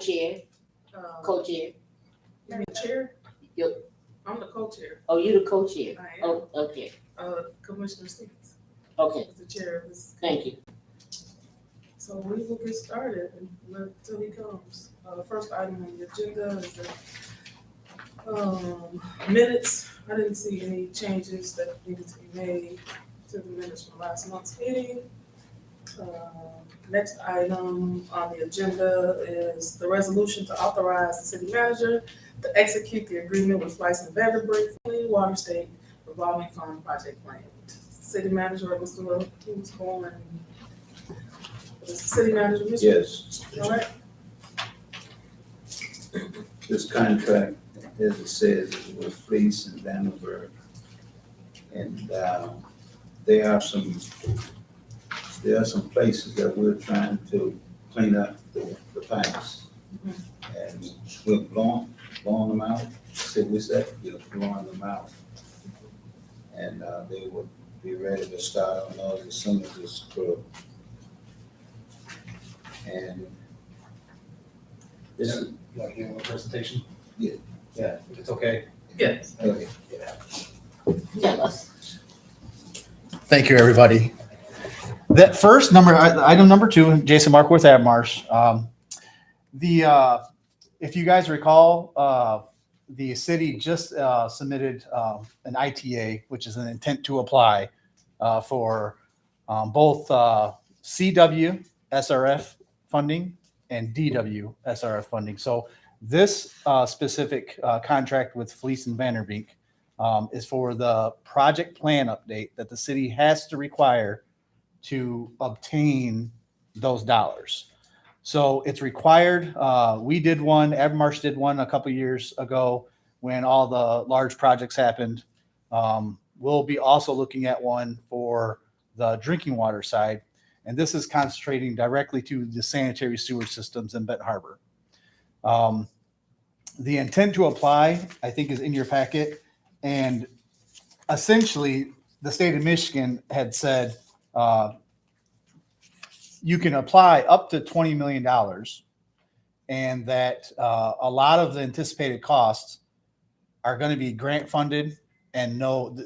chair, co-chair. You mean chair? Yep. I'm the co-chair. Oh, you the co-chair. I am. Oh, okay. Commissioner Stevens Okay. is the chair of this. Thank you. So we will get started until he comes. The first item on the agenda is the minutes. I didn't see any changes that needed to be made to the minutes from last month's meeting. Next item on the agenda is the resolution to authorize the city manager to execute the agreement with Slice and Vanderbilt Clean Water State Revolving Fund Project Plan. City manager, Mr. Will, who's going? City manager, Mr. Yes, All right. this contract, as it says, is with Fleece and Vandenberg. And there are some places that we're trying to clean up the pipes. And we're blowing them out. See, we said we're blowing them out. And they will be ready to start on those as soon as it's approved. And this is, You want to give a presentation? Yeah. Yeah, if it's okay. Yes. okay. Tell us. Thank you, everybody. That first item number 2, Jason Markworth at Marsh. If you guys recall, the city just submitted an ITA, which is an intent to apply for both CW SRF funding and DW SRF funding. So this specific contract with Fleece and Vanderbeek is for the project plan update that the city has to require to obtain those dollars. So it's required. We did one, Marsh did one a couple years ago when all the large projects happened. We'll be also looking at one for the drinking water side. And this is concentrating directly to the sanitary sewer systems in Benton Harbor. The intent to apply, I think, is in your packet. And essentially, the state of Michigan had said you can apply up to $20 million, and that a lot of the anticipated costs are going to be grant funded and no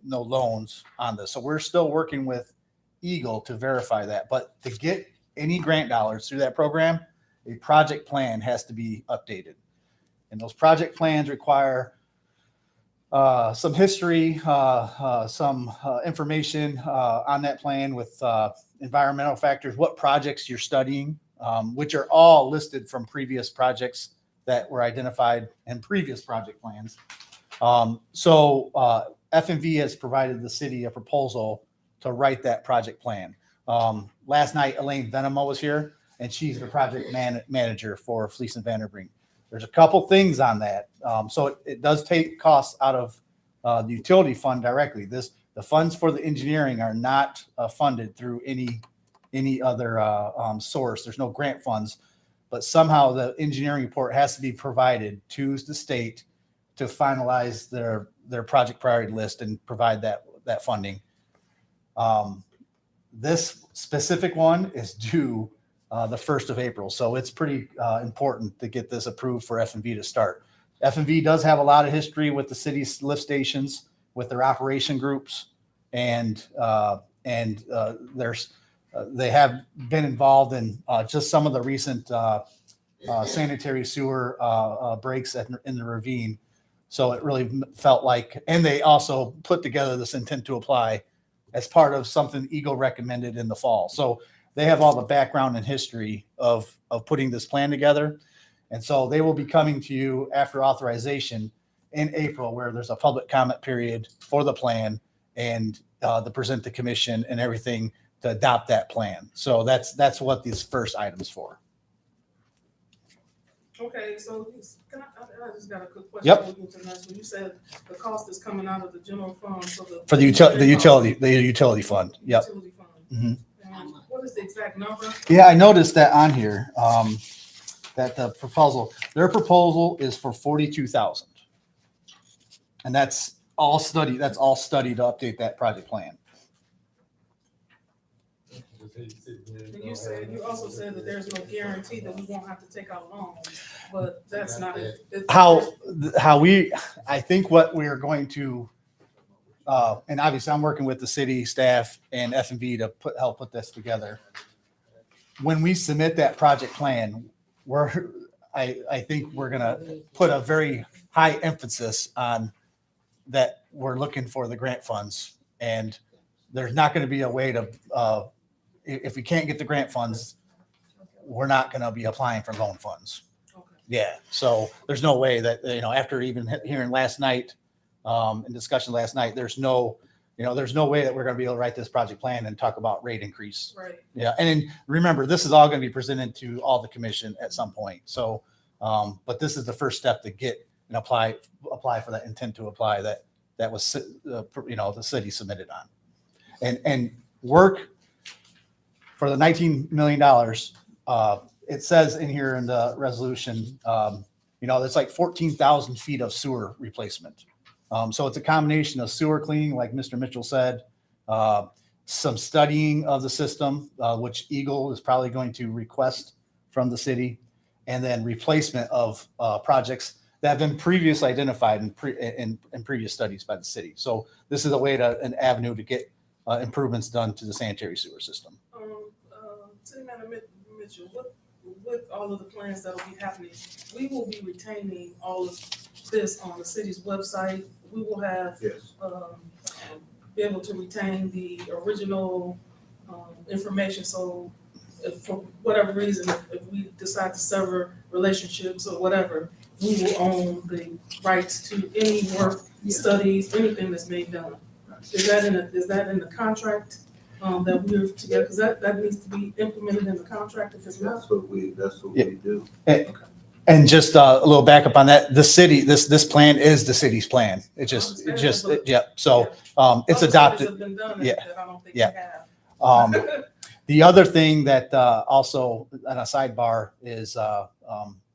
loans on this. So we're still working with Eagle to verify that. But to get any grant dollars through that program, a project plan has to be updated. And those project plans require some history, some information on that plan with environmental factors, what projects you're studying, which are all listed from previous projects that were identified in previous project plans. So FMV has provided the city a proposal to write that project plan. Last night, Elaine Venema was here, and she's the project manager for Fleece and Vanderbrink. There's a couple things on that. So it does take costs out of the utility fund directly. The funds for the engineering are not funded through any other source. There's no grant funds, but somehow the engineering report has to be provided to the state to finalize their project priority list and provide that funding. This specific one is due the 1st of April. So it's pretty important to get this approved for F&V to start. F&V does have a lot of history with the city's lift stations, with their operation groups, and they have been involved in just some of the recent sanitary sewer breaks in the ravine. So it really felt like, and they also put together this intent to apply as part of something Eagle recommended in the fall. So they have all the background and history of putting this plan together. And so they will be coming to you after authorization in April, where there's a public comment period for the plan and to present the commission and everything to adopt that plan. So that's what these first items for. Okay, so I just got a quick question. Yep. So you said the cost is coming out of the general fund For the utility fund. Yep. Utility fund. Mm-hmm. And what is the exact number? Yeah, I noticed that on here, that their proposal is for $42,000. And that's all study to update that project plan. Does And you also said that there's no guarantee that we won't have to take out loans, but that's not it. I think what we're going to, and obviously I'm working with the city staff and F&B to help put this together. When we submit that project plan, I think we're going to put a very high emphasis on that we're looking for the grant funds, and there's not going to be a way to, if we can't get the grant funds, we're not going to be applying for loan funds. Okay. Yeah. So there's no way that, after even hearing last night, in discussion last night, there's no way that we're going to be able to write this project plan and talk about rate increase. Right. Yeah. And then remember, this is all going to be presented to all the commission at some point. So, but this is the first step to get and apply for that intent to apply that was, the city submitted on, and work for the $19 million. It says in here in the resolution, it's like 14,000 feet of sewer replacement. So it's a combination of sewer cleaning, like Mr. Mitchell said, some studying of the system, which Eagle is probably going to request from the city, and then replacement of projects that have been previously identified in previous studies by the city. So this is an avenue to get improvements done to the sanitary sewer system. City Manager Mitchell, with all of the plans that will be happening, we will be retaining all of this on the city's website. We will have be able to retain the original information. So if for whatever reason, if we decide to sever relationships or whatever, we will own the rights to any work, studies, anything that's being done. Is that in the contract that we're together? Because that needs to be implemented in the contract if it's not. That's what we do. And just a little backup on that, the city, this plan is the city's plan. So it's adopted. Have been done Yeah. that I don't think Yeah. we have. The other thing that also on a sidebar is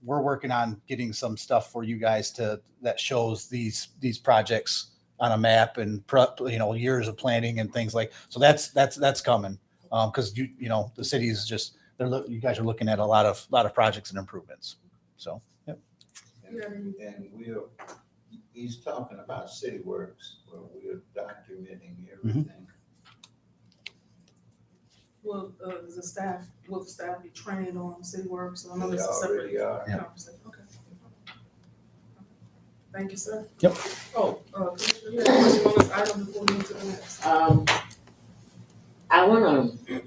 we're working on getting some stuff for you guys that shows these projects on a map and years of planning and things like. So that's coming because the city's just you guys are looking at a lot of projects and improvements. So yep. And he's talking about city works where we're documenting everything. Will the staff be trained on city work? So I know They it's a separate already are. conversation. Okay. Thank you, sir. Yep. Oh, Commissioner, you had a question on this item before we move to the next? I want to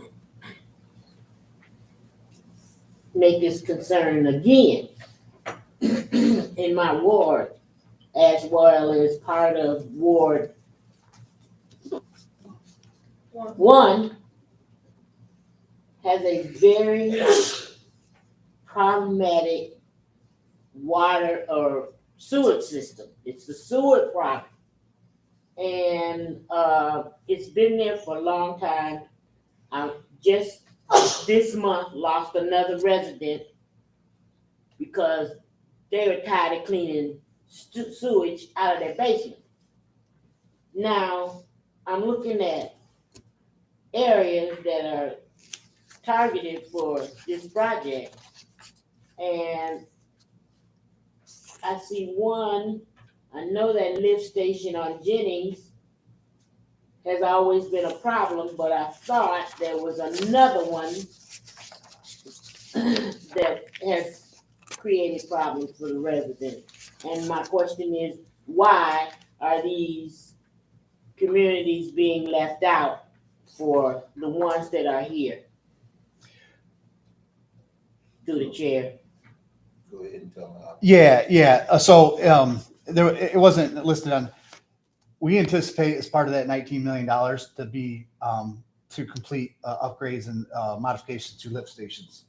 make this concern again in my ward, as well as part of Ward 1 has a very problematic water or sewage system. It's the sewer problem. And it's been there for a long time. I just this month lost another resident because they were tired of cleaning sewage out of their basement. Now, I'm looking at areas that are targeted for this project, and I see one. I know that lift station on Jennings has always been a problem, but I thought there was another one that has created problems for the residents. And my question is, why are these communities being left out for the ones that are here? Through the chair. Go ahead and tell me. Yeah. So it wasn't listed on. We anticipate as part of that $19 million to be to complete upgrades and modifications to lift stations,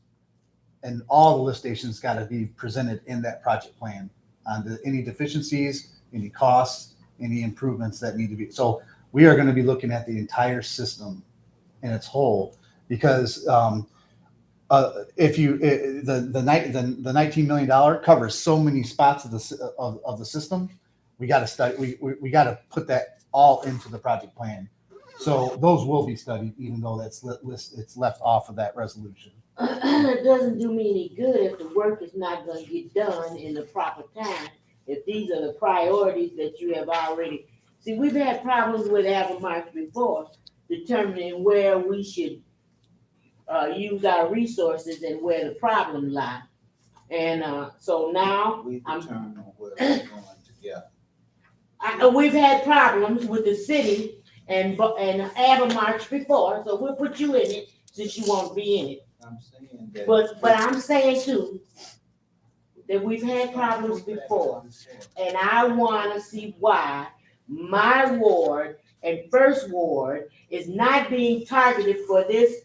and all the lift stations got to be presented in that project plan on any deficiencies, any costs, any improvements that need to be. So we are going to be looking at the entire system in its whole, because if you the $19 million covers so many spots of the system, we got to study. We got to put that all into the project plan. So those will be studied, even though it's left off of that resolution. It doesn't do me any good if the work is not gonna get done in the proper time. If these are the priorities that you have already, see, we've had problems with Avamark before, determining where we should use our resources and where the problem lies. And so now We I'm determine where we're going together. we've had problems with the city and Avamark before, so we'll put you in it since you won't be in it. I'm saying that. But I'm saying too, that we've had problems before, and I wanna see why my ward and First Ward is not being targeted for this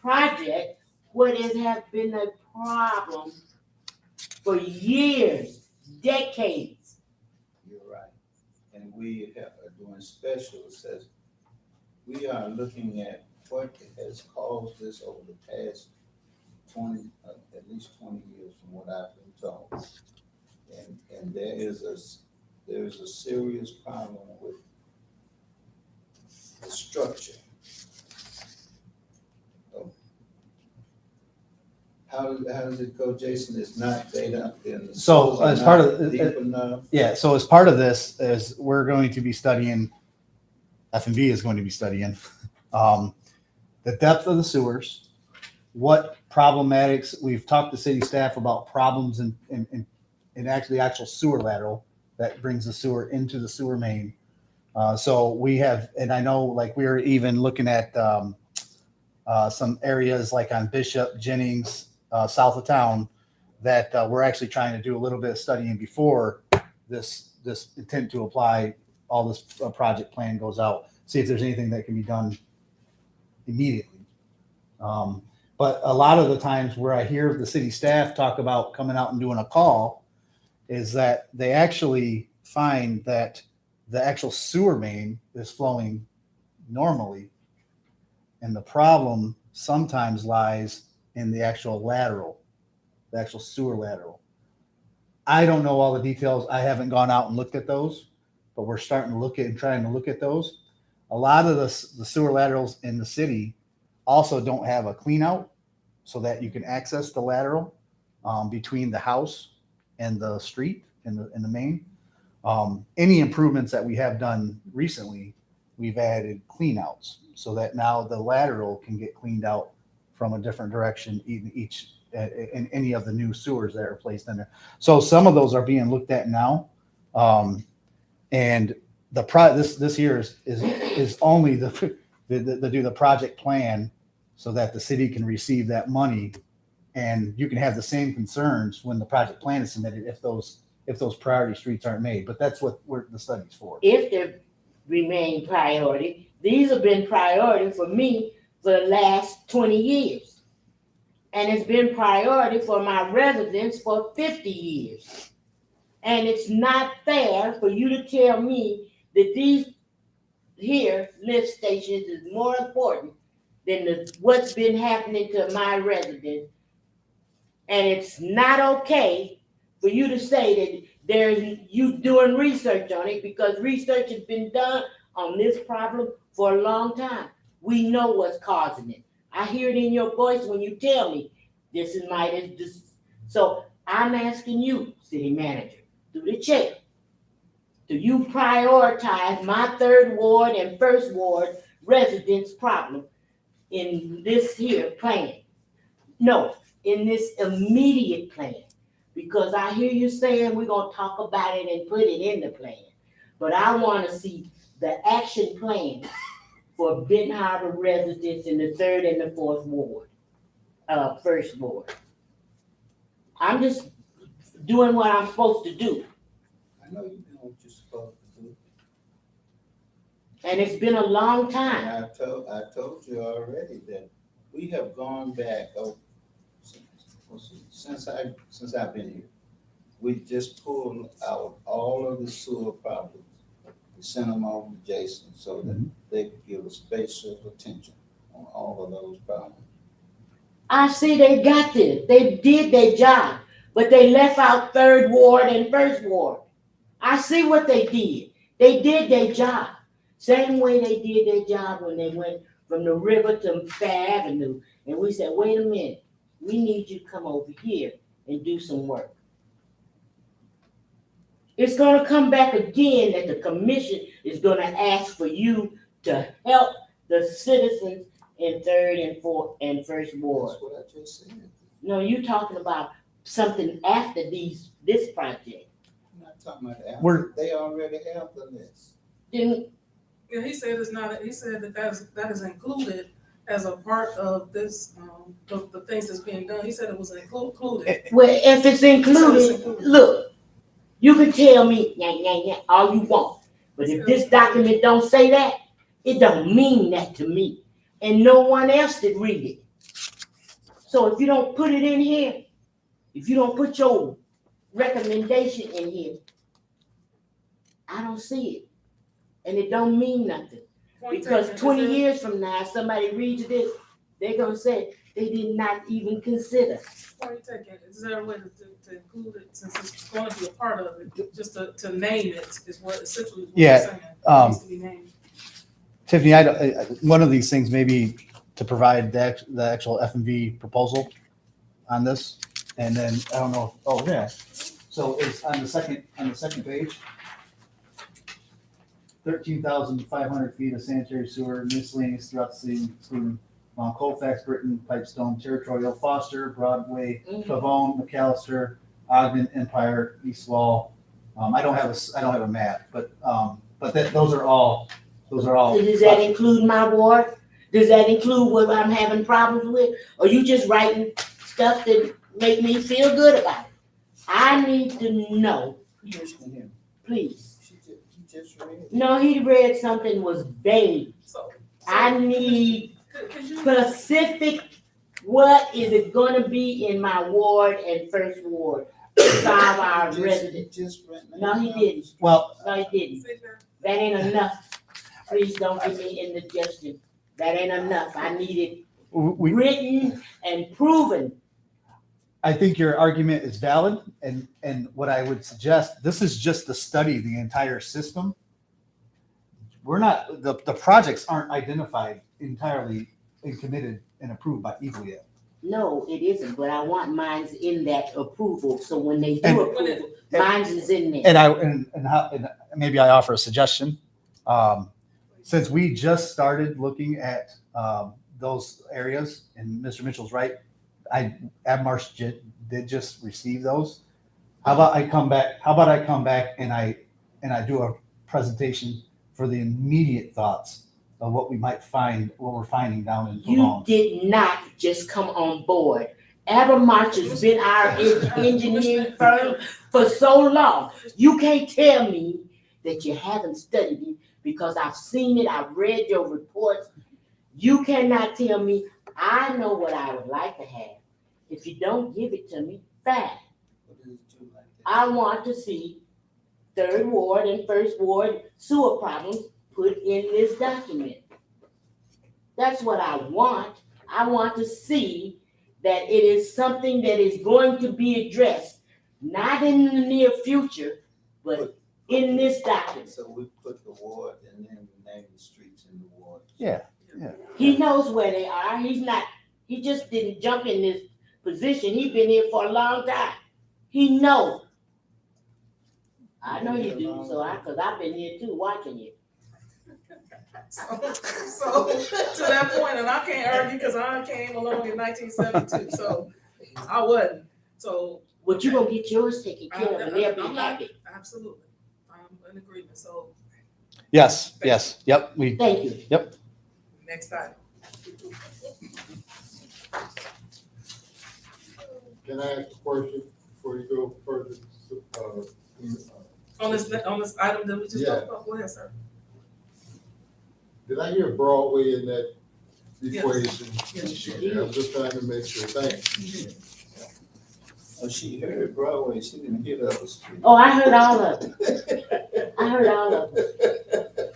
project, what has been a problem for years, decades. You're right. And we are doing special assessment. We are looking at what has caused this over the past 20, at least 20 years from what I've been told. And there's a serious problem with the structure. How does it go, Jason? It's not data in the. So as part of deep enough. Yeah, so as part of this is we're going to be studying, F&B is going to be studying the depth of the sewers, what problematics, we've talked to city staff about problems in actually the actual sewer lateral that brings the sewer into the sewer main. So we have, and I know like we were even looking at some areas like on Bishop, Jennings, south of town, that we're actually trying to do a little bit of studying before this intent to apply all this project plan goes out. See if there's anything that can be done immediately. But a lot of the times where I hear the city staff talk about coming out and doing a call is that they actually find that the actual sewer main is flowing normally. And the problem sometimes lies in the actual lateral, the actual sewer lateral. I don't know all the details. I haven't gone out and looked at those, but we're starting to look at and trying to look at those. A lot of the sewer laterals in the city also don't have a clean out so that you can access the lateral between the house and the street in the main. Any improvements that we have done recently, we've added clean outs so that now the lateral can get cleaned out from a different direction in any of the new sewers that are placed in there. So some of those are being looked at now. And this year is only to do the project plan so that the city can receive that money, and you can have the same concerns when the project plan is submitted if those priority streets aren't made. But that's what the study's for. If they remain priority, these have been priority for me for the last 20 years. And it's been priority for my residents for 50 years. And it's not fair for you to tell me that these here lift stations is more important than what's been happening to my residents. And it's not okay for you to say that you doing research on it, because research has been done on this problem for a long time. We know what's causing it. I hear it in your voice when you tell me this is this. So I'm asking you, city manager, through the chair, do you prioritize my 3rd Ward and 1st Ward residents' problem in this here plan? No, in this immediate plan. Because I hear you saying we're going to talk about it and put it in the plan. But I want to see the action plan for Benton Harbor residents in the 3rd and the 4th Ward, 1st Ward. I'm just doing what I'm supposed to do. I know you know what you're supposed to do. And it's been a long time. And I told you already that we have gone back since I've been here. We just pulled out all of the sewer problems. We sent them over to Jason so that they could give us spatial attention on all of those problems. I see they got this. They did their job, but they left out 3rd Ward and 1st Ward. I see what they did. They did their job. Same way they did their job when they went from the river to Fair Avenue. And we said, wait a minute, we need you to come over here and do some work. It's gonna come back again that the commission is gonna ask for you to help the citizens in third and fourth and first ward. That's what I just said. No, you talking about something after this project. I'm not talking about that. We're- They already have the list. Didn't, Yeah, he said it's not, he said that is included as a part of this, the things that's being done. He said it was included. well, if it's included, look, you can tell me, yeah, all you want. But if this document don't say that, it don't mean that to me. And no one else did read it. So if you don't put it in here, if you don't put your recommendation in here, I don't see it. And it don't mean nothing. Because 20 years from now, somebody reads this, they're gonna say they did not even consider. Point taken. Is there a way to include it, since it's going to be a part of it, just to name it is what essentially is what Yeah, you're saying. It needs to be named. Tiffany, one of these things maybe to provide the actual F&V proposal on this, and then I don't know. Oh yeah, so it's on the second page. 13,500 feet of sanitary sewer miscellaneous throughout the city, including Mount Colfax, Britton, Pipestone, Territorial, Foster, Broadway, Pavone, McAllister, Ogden, Empire, East Wall. I don't have a map, but those are all. Does that include my ward? Does that include what I'm having problems with? Or you just writing stuff that make me feel good about it? I need to know, Commissioner Henry, please. he just read it. No, he read something was vague. So I need could you, specific, what is it gonna be in my ward and first ward? to Solve our residents. Just read it. No, he didn't. Well, No, he didn't. sit there? That ain't enough. Please don't give me indigestion. That ain't enough. I need it we written and proven. I think your argument is valid, and what I would suggest, this is just to study the entire system. We're not, the projects aren't identified entirely and committed and approved by Eagle yet. No, it isn't, but I want mine's in that approval, so when they And- do approval, mine's is in there. And maybe I offer a suggestion. Since we just started looking at those areas, and Mr. Mitchell's right, Abmarsh did just receive those. How about I come back and I do a presentation for the immediate thoughts of what we might find, what we're finding down in You Pavone. did not just come on board. Abermarch has been our engineering firm for so long. You can't tell me that you haven't studied it because I've seen it, I've read your reports. You cannot tell me, I know what I would like to have. If you don't give it to me, fine. What is it you like that? I want to see third ward and first ward sewer problems put in this document. That's what I want. I want to see that it is something that is going to be addressed, not in the near future, but in this document. So we put the ward and then we name the streets in the ward. Yeah. He knows where they are. He just didn't jump in this position. He's been here for a long time. He knows. I know you do, cause I've been here too, watching you. So to that point, and I can't argue because I came along in 1972, so I wasn't. So But you gonna get yours taken care of and they'll be I'm not- happy. absolutely, I'm in agreement. So Yes. Yep. Thank you. next item. Can I ask a question before you go further? On this item that we just Yeah. talked about, go ahead, sir. Did I hear Broadway in that Yes. equation? Yes, you Okay, I'm just trying to make sure. Thanks. Oh, she heard Broadway, she didn't hear the other street. Oh, I heard all of it. I heard all of it.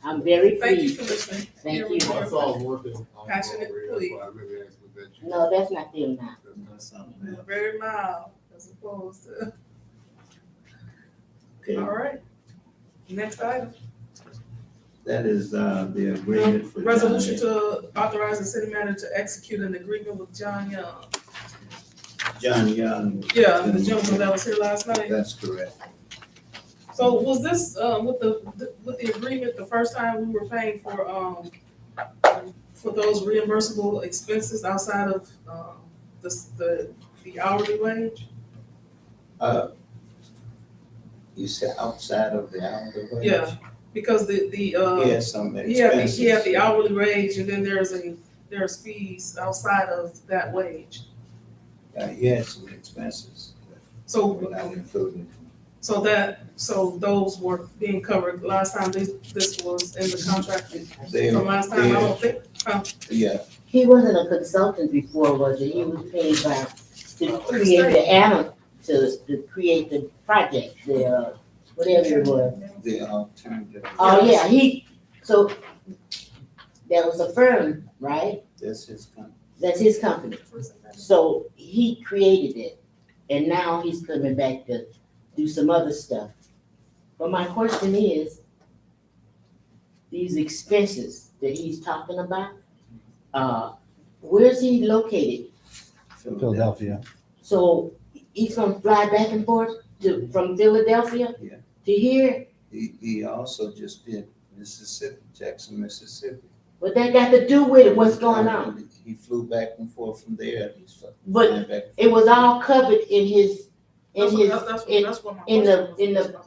I'm very Thank you, pleased. Commissioner. Thank Here you. we I go. saw working on Passionate Broadway, plea. that's why I really asked what that you. No, that's not them now. That's something else. Very mild as opposed to. Okay. All right. Next item. That is, the agreement for. Resolution John to authorize the city manager to execute an agreement with John Young. Young. Yeah, the gentleman that was here last night. That's correct. So was this, with the agreement, the first time we were paying for those reimbursable expenses outside of, the hourly wage? You said outside of the hourly wage? Yeah, because He has some he had expenses. the hourly wage, and then there's fees outside of that wage. He had some expenses that So, were not included. so those were being covered last time this was in the contract They- from last time, I don't think, Yeah, He wasn't a consultant before, was he? He was paid by, to create the to create the project, whatever it was. the alternative. Oh, yeah, so there was a firm, right? That's his company. That's his company. So he created it, and now he's coming back to do some other stuff. But my question is, these expenses that he's talking about, where's he located? Philadelphia. So he's gonna fly back and forth from Philadelphia Yeah. to here? He also just did Mississippi, Jackson, Mississippi. What that got to do with it? What's going on? He flew back and forth from there. He's But flying back. it was all covered in his, that's what my question was.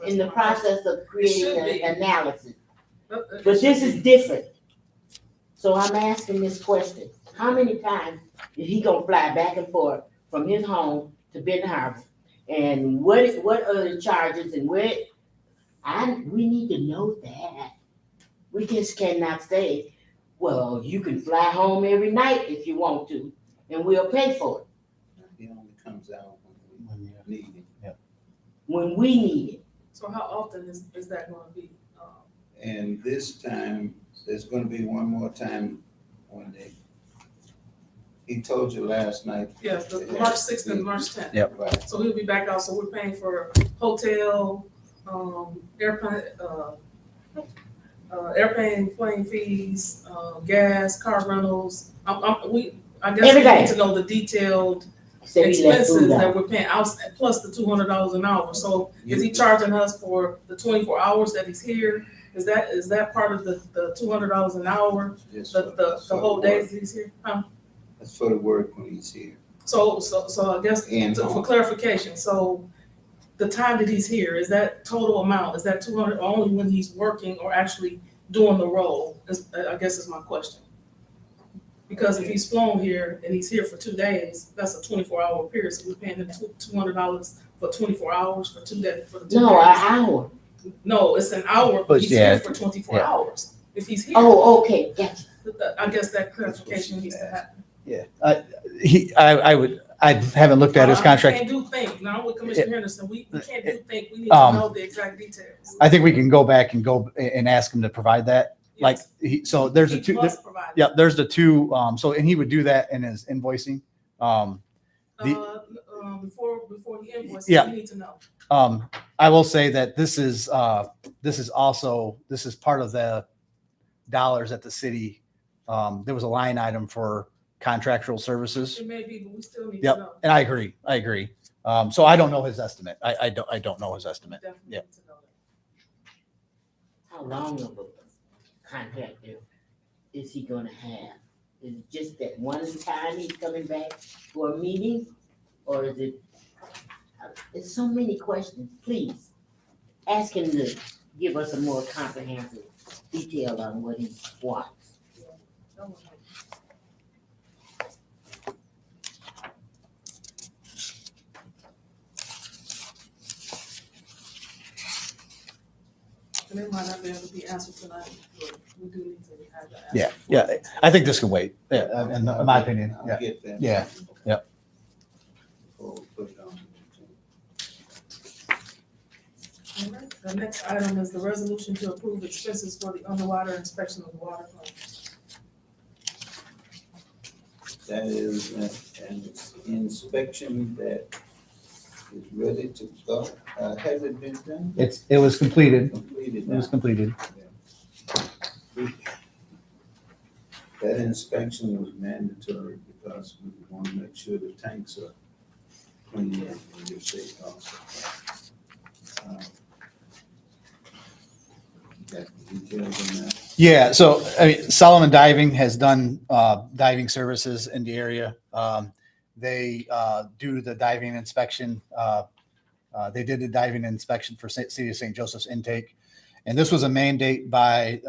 in the process of creating should be. an analysis. But But this is different. So I'm asking this question. How many times is he gonna fly back and forth from his home to Benton Harbor? And what are the charges and we need to know that. We just cannot say, well, you can fly home every night if you want to, and we'll pay for it He only comes out when we need him. when we need it. So how often is that gonna be? And this time, there's gonna be one more time when he told you last night. Yes, the March 6th and March 10th. Yep. Right. So he'll be back out, so we're paying for hotel, plane fees, gas, car rentals. I guess we Everything. need to know the detailed Said he left expenses food that out. we're paying out, plus the $200 an hour. So is he charging us for the 24 hours that he's here? Is that part of the $200 an hour, Just the for whole the day work. that he's here? Huh? That's for the work when he's here. So I guess And for home. clarification, so the time that he's here, is that total amount, is that 200 only when he's working or actually doing the role? I guess is my question. Because if he's flown here and he's here for 2 days, that's a 24-hour period, so we're paying him $200 for 24 hours for 2 days, for the 2 No, an days. hour. No, it's an hour, But but he's yeah, here for 24 yeah. hours. If he's here, Oh, okay, gotcha. I guess that clarification needs to happen. Yeah. I haven't looked at his We contract. can't do think, now with Commissioner Henderson, we can't do think, we need to know the exact details. I think we can go back and ask him to provide that. Like, Yes. so there's a He two, must provide yeah, there's the two, and he would do that in his invoicing. Before he invoices, Yeah. we need to know. I will say that this is part of the dollars that the city, there was a line item for contractual services. It may be, but we still need to Yep. know. And I agree. So I don't know his estimate. I don't know his estimate. Definitely Yeah. need to know that. How long of a contract is he gonna have? Is it just that one time he's coming back for a meeting? Or is it, there's so many questions. Please, ask him to give us a more comprehensive detail on what he wants. That was- And it might not be able to be answered tonight, but we do need to have the answer. Yeah. I think this can wait. Yeah, in my opinion. I'll Yeah. get that. Yeah. Yep. Before we put it on. All right. The next item is the resolution to approve expenses for the underwater inspection of the water plant. That is an inspection that is ready to go. Has it been done? It was completed. Completed It was now. completed. That inspection was mandatory because we want to make sure the tanks are clean and you're safe also. Got the details on that? Yeah, so I mean, Solomon Diving has done diving services in the area. They do the diving inspection. They did the diving inspection for City of St. Joseph's intake, and this was a mandate by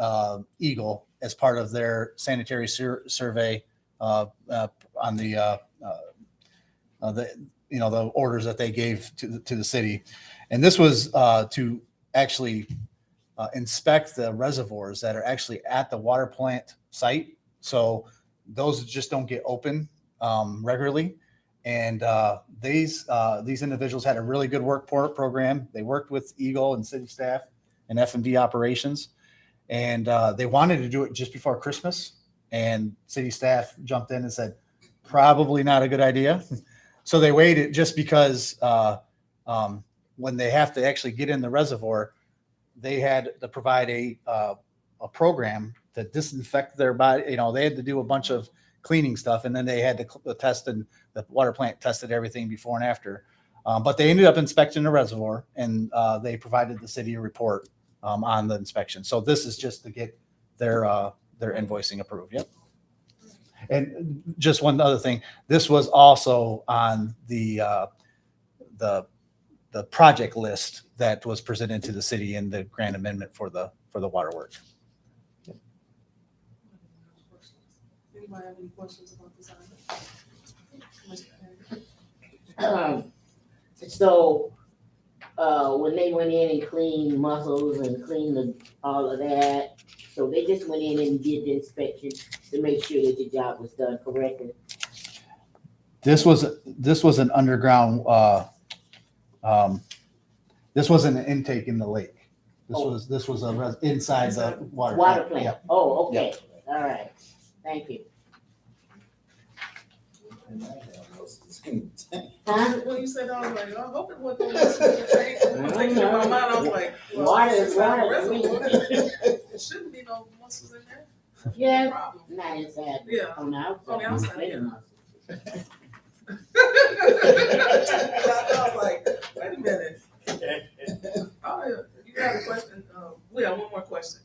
Eagle as part of their sanitary survey on the the orders that they gave to the city, and this was to actually inspect the reservoirs that are actually at the water plant site. So those just don't get open regularly. And these individuals had a really good work program. They worked with Eagle and city staff and F&D operations, and they wanted to do it just before Christmas. And city staff jumped in and said, probably not a good idea. So they waited just because when they have to actually get in the reservoir, they had to provide a program to disinfect their body. They had to do a bunch of cleaning stuff, and then they had to test, and the water plant tested everything before and after. But they ended up inspecting the reservoir, and they provided the city a report on the inspection. So this is just to get their invoicing approved. Yep. And just one other thing, this was also on the project list that was presented to the city in the grant amendment for the water work. Anybody have any questions about this item? So, when they went in and cleaned muscles and cleaned all of that, so they just went in and did the inspection to make sure that the job was done correctly. This was an underground. This wasn't an intake in the lake. This was inside the water Plant. Yep. Oh, okay. Yep. All right. Thank you. Huh? When you said that, I was like, I hope it wasn't the tank. I'm thinking in my mind, I was like, well, Water this is is not a water. reservoir. There shouldn't be no mussels in there. No Yeah, problem. not inside. Yeah. On the outside. On the outside, Wait a yeah. minute. I was like, wait a minute. Oh, yeah. You got a question? We have one more question.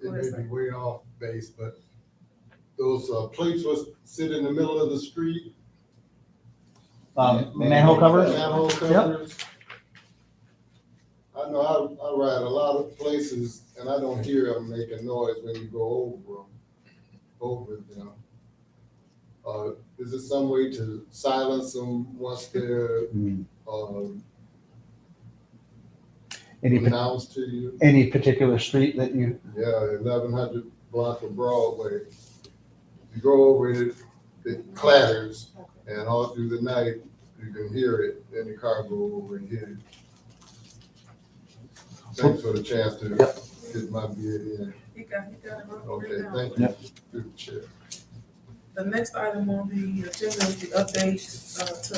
It may be way off base, but those plates was sit in the middle of the street. Manhole covers. Manhole covers. I know I ride a lot of places and I don't hear them making noise when you go over them. Is there some way to silence them once they're announced to you? Any particular street that you? Yeah, 1100 block of Broadway. You go over it, it clatters, and all through the night you can hear it. Then the car go over and hit it. Thanks for the chance to get my bid in. You got it. Okay, thank you. Through the chair. The next item on the agenda is the update to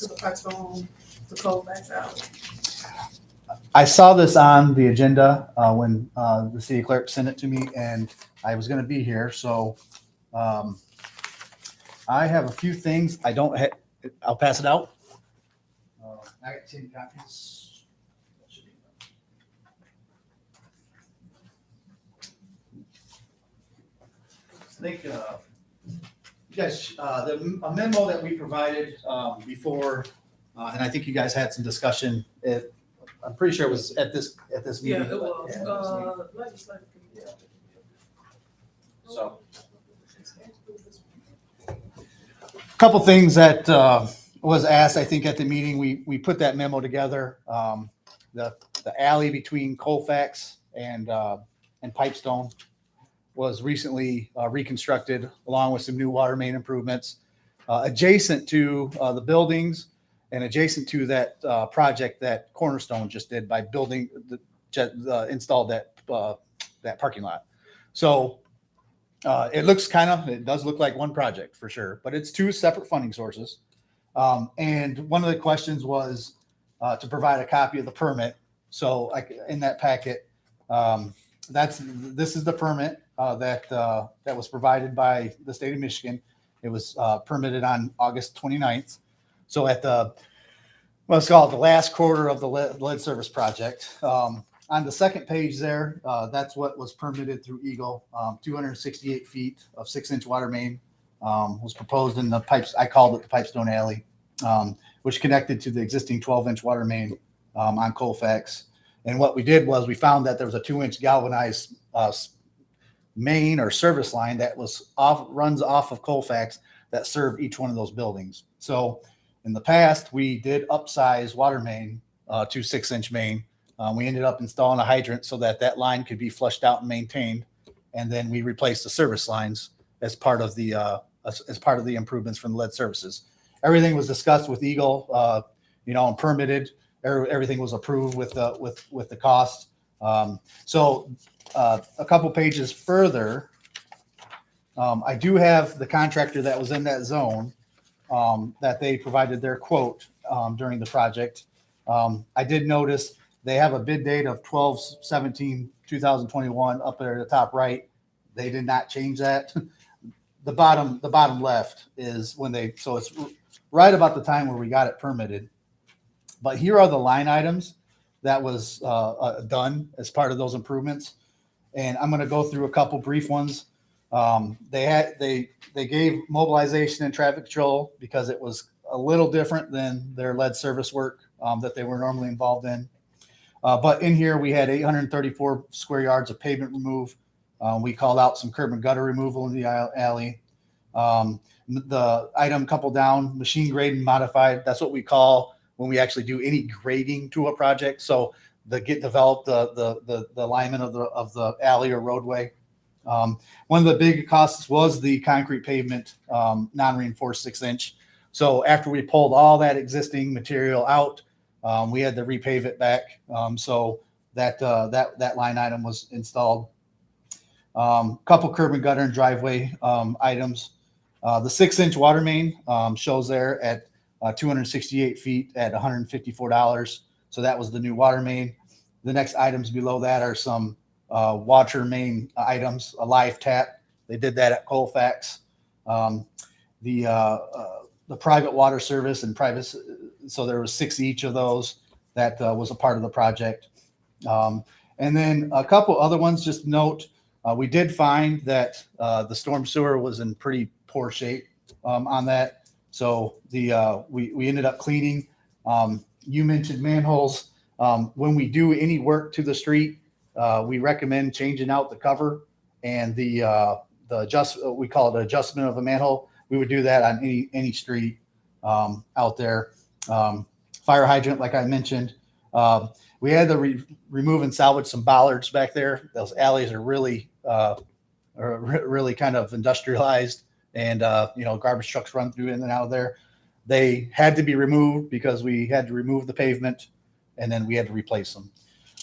the Pipestone to Colfax Alley. I saw this on the agenda when the city clerk sent it to me, and I was going to be here. So I have a few things. I'll pass it out. I got 10 copies. I think you guys, a memo that we provided before, and I think you guys had some discussion. I'm pretty sure it was at this meeting. Yeah, it was. Legislative committee. So, a couple things that was asked, I think, at the meeting. We put that memo together. The alley between Colfax and Pipestone was recently reconstructed, along with some new water main improvements adjacent to the buildings and adjacent to that project that Cornerstone just did by building installed that parking lot. So it does look like one project for sure, but it's two separate funding sources. And one of the questions was to provide a copy of the permit. So in that packet, this is the permit. that was provided by the state of Michigan. It was permitted on August 29th. So at let's call it the last quarter of the lead service project. On the second page there, that's what was permitted through Eagle. 268 feet of 6-inch water main was proposed in the pipes. I called it the Pipestone Alley, which connected to the existing 12-inch water main on Colfax. And what we did was we found that there was a 2-inch galvanized main or service line that runs off of Colfax that served each one of those buildings. So in the past, we did upsize water main to 6-inch main. We ended up installing a hydrant so that line could be flushed out and maintained. And then we replaced the service lines as part of the improvements from the lead services. Everything was discussed with Eagle, and permitted. Everything was approved with the cost. So a couple pages further, I do have the contractor that was in that zone that they provided their quote during the project. I did notice they have a bid date of 12/17/2021 up there at the top right. They did not change that. The bottom left is so it's right about the time where we got it permitted. But here are the line items that was done as part of those improvements. And I'm going to go through a couple brief ones. They gave mobilization and traffic control because it was a little different than their lead service work that they were normally involved in. But in here, we had 834 square yards of pavement remove. We called out some curb and gutter removal in the alley. The item couple down, machine grade and modified. That's what we call when we actually do any grading to a project. So develop the alignment of the alley or roadway. One of the big costs was the concrete pavement, non-reinforced 6-inch. So after we pulled all that existing material out, we had to repave it back. So that line item was installed. Couple curb and gutter and driveway items. The 6-inch water main shows there at 268 feet at $154. So that was the new water main. The next items below that are some water main items, a live tap. They did that at Colfax. The private water service and private, so there was 6 each of those that was a part of the project. And then a couple other ones, just note, we did find that the storm sewer was in pretty poor shape on that. So we ended up cleaning. You mentioned manholes. When we do any work to the street, we recommend changing out the cover and we call it adjustment of a manhole. We would do that on any street out there. Fire hydrant, like I mentioned. We had to remove and salvage some bollards back there. Those alleys are really kind of industrialized, and garbage trucks run through in and out of there. They had to be removed because we had to remove the pavement, and then we had to replace them.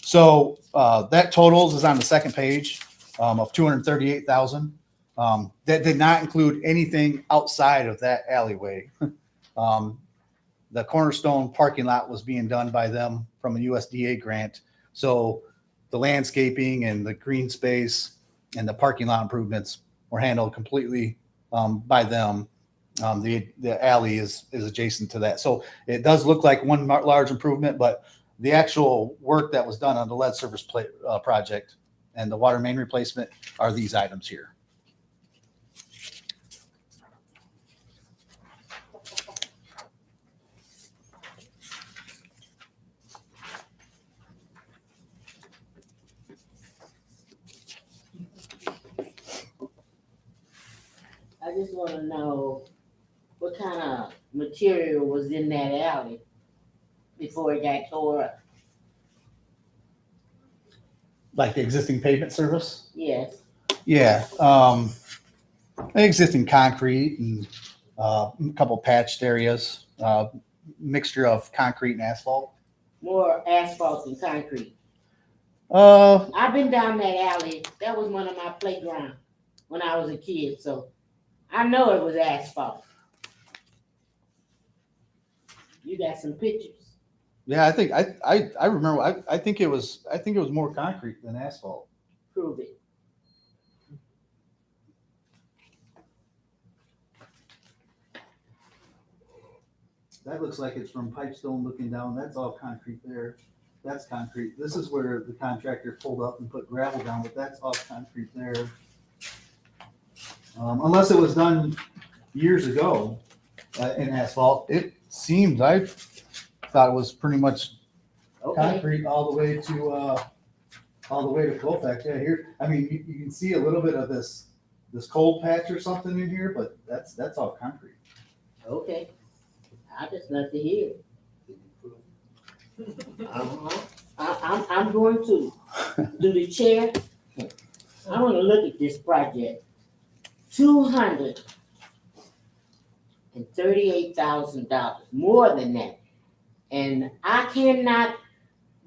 So that totals is on the second page of $238,000. That did not include anything outside of that alleyway. The Cornerstone parking lot was being done by them from a USDA grant. So the landscaping and the green space and the parking lot improvements were handled completely by them. The alley is adjacent to that. So it does look like one large improvement, but the actual work that was done on the lead service project and the water main replacement are these items here. I just want to know what kind of material was in that alley before it got tore up. Like the existing pavement service? Yes. Yeah. Existing concrete and a couple patched areas, mixture of concrete and asphalt. More asphalt than concrete. Uh, I've been down that alley. That was one of my playgrounds when I was a kid, so I know it was asphalt. You got some pictures. Yeah, I think I remember. I think it was more concrete than asphalt. Prove it. that looks like it's from Pipestone looking down. That's all concrete there. That's concrete. This is where the contractor pulled up and put gravel down, but that's all concrete there. Unless it was done years ago in asphalt, it seems, I thought it was pretty much Okay, concrete all the way to Colfax. Yeah, here, I mean, you can see a little bit of this cold patch or something in here, but that's all concrete. okay. I just love to hear it. I'm going to do the chair. I want to look at this project. $238,000, more than that. And I cannot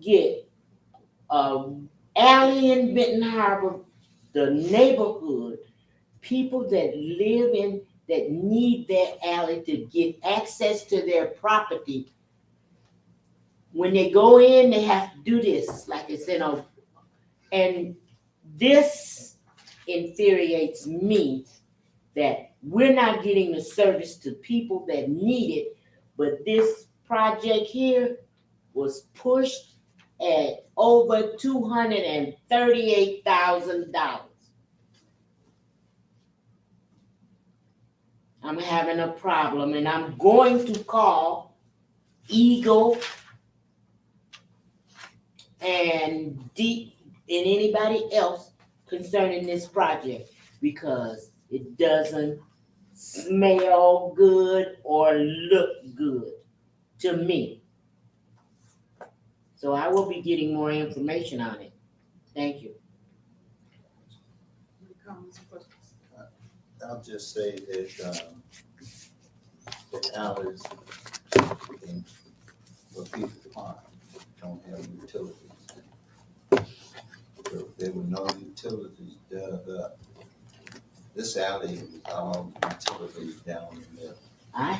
get alley in Benton Harbor, the neighborhood, people that live in, that need that alley to get access to their property. When they go in, they have to do this, like I said, and this infuriates me that we're not getting the service to people that need it, but this project here was pushed at over $238,000. I'm having a problem, and I'm going to call Eagle and Deep and anybody else concerning this project, because it doesn't smell good or look good to me. So I will be getting more information on it. Thank you. Any comments or questions? I'll just say that, the alleys in where people park don't have utilities. So if there were no utilities dug up, this alley is all utilities down in there. I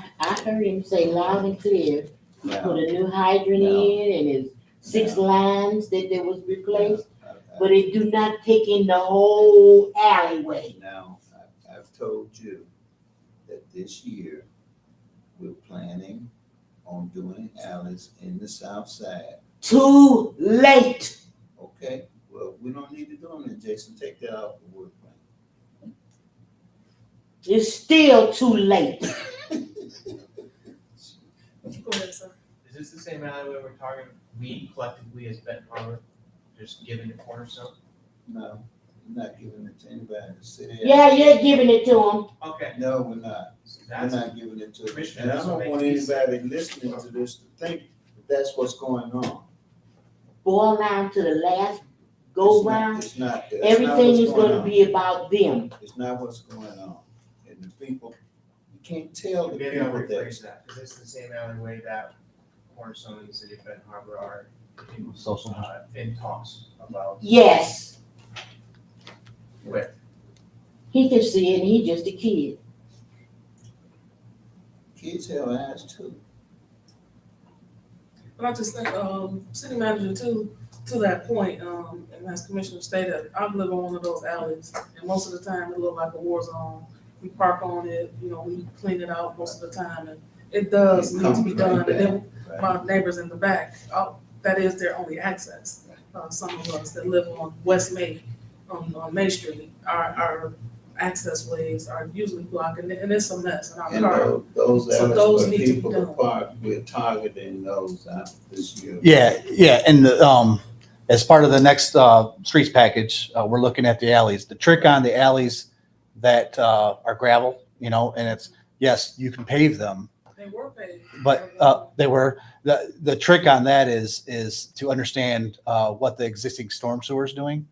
heard him say loud and clear, he Now, put a new hydrant in and his 6 lines that was replaced, but it do not take in the whole alleyway. Now, I've told you that this year, we're planning on doing alleys in the south side. Too late. Okay, well, we don't need to do them, then Jason, take that off the work plan. It's still too late. Go ahead, sir. Is this the same alleyway we're talking, we collectively as Benton Harbor, just giving the cornerstone? No, we're not giving it to anybody in the city. Yeah, you're giving it to him. Okay. No, we're not. We're That's, not giving it to them. Commissioner, And I that's don't what want makes me anybody listening to this to think that that's what's going on. Boil down to the last go It's not- round. It's not. that's not Everything what's is going gonna on. be about them. It's not what's going on. And the people, you can't tell the maybe I'll people rephrase that. that, is this the same alleyway that cornerstone in the city of Benton Harbor are in, Social. in talks about Yes, with? he can see it, and he just a kid. Kids have eyes too. But I just think, city manager to that point, and as Commissioner stated, I live on one of those alleys, and most of the time it look like a war zone. We park on it, we clean it out most of the time, and it does need to be done, and then Right. my neighbors in the back, that is their only access. Some of us that live on West May, on May Street, our access ways are usually blocked, and it's a mess, and our And car. those So alleys those where need to be people done. park, we're targeting those out this year. Yeah, and as part of the next streets package, we're looking at the alleys. The trick on the alleys that are gravel, and it's, yes, you can pave them, They were paid. but they were, the trick on that is to understand what the existing storm sewer is doing.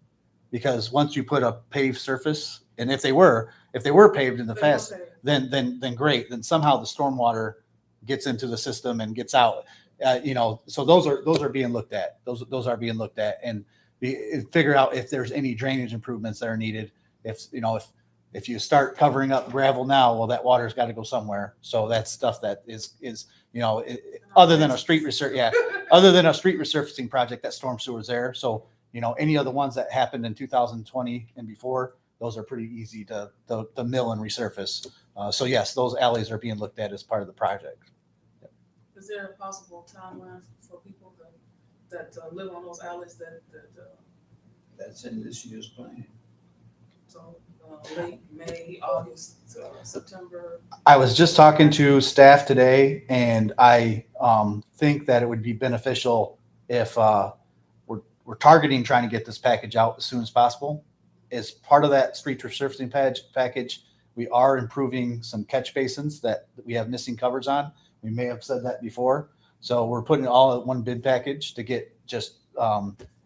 Because once you put a paved surface, and if they were paved in the past, then great. Then somehow the stormwater gets into the system and gets out. So those are being looked at. Those are being looked at, and figure out if there's any drainage improvements that are needed. If you start covering up gravel now, well, that water's got to go somewhere. So that's stuff that is other than a street resurfacing project, that storm sewer is there. So any of the ones that happened in 2020 and before, those are pretty easy to mill and resurface. So yes, those alleys are being looked at as part of the project. Is there a possible timeline for people that live on those alleys that That's in this year's plan. so late May, August, September? I was just talking to staff today, and I think that it would be beneficial if we're targeting trying to get this package out as soon as possible. As part of that street resurfacing package, we are improving some catch basins that we have missing covers on. We may have said that before. So we're putting it all at one bid package to get just,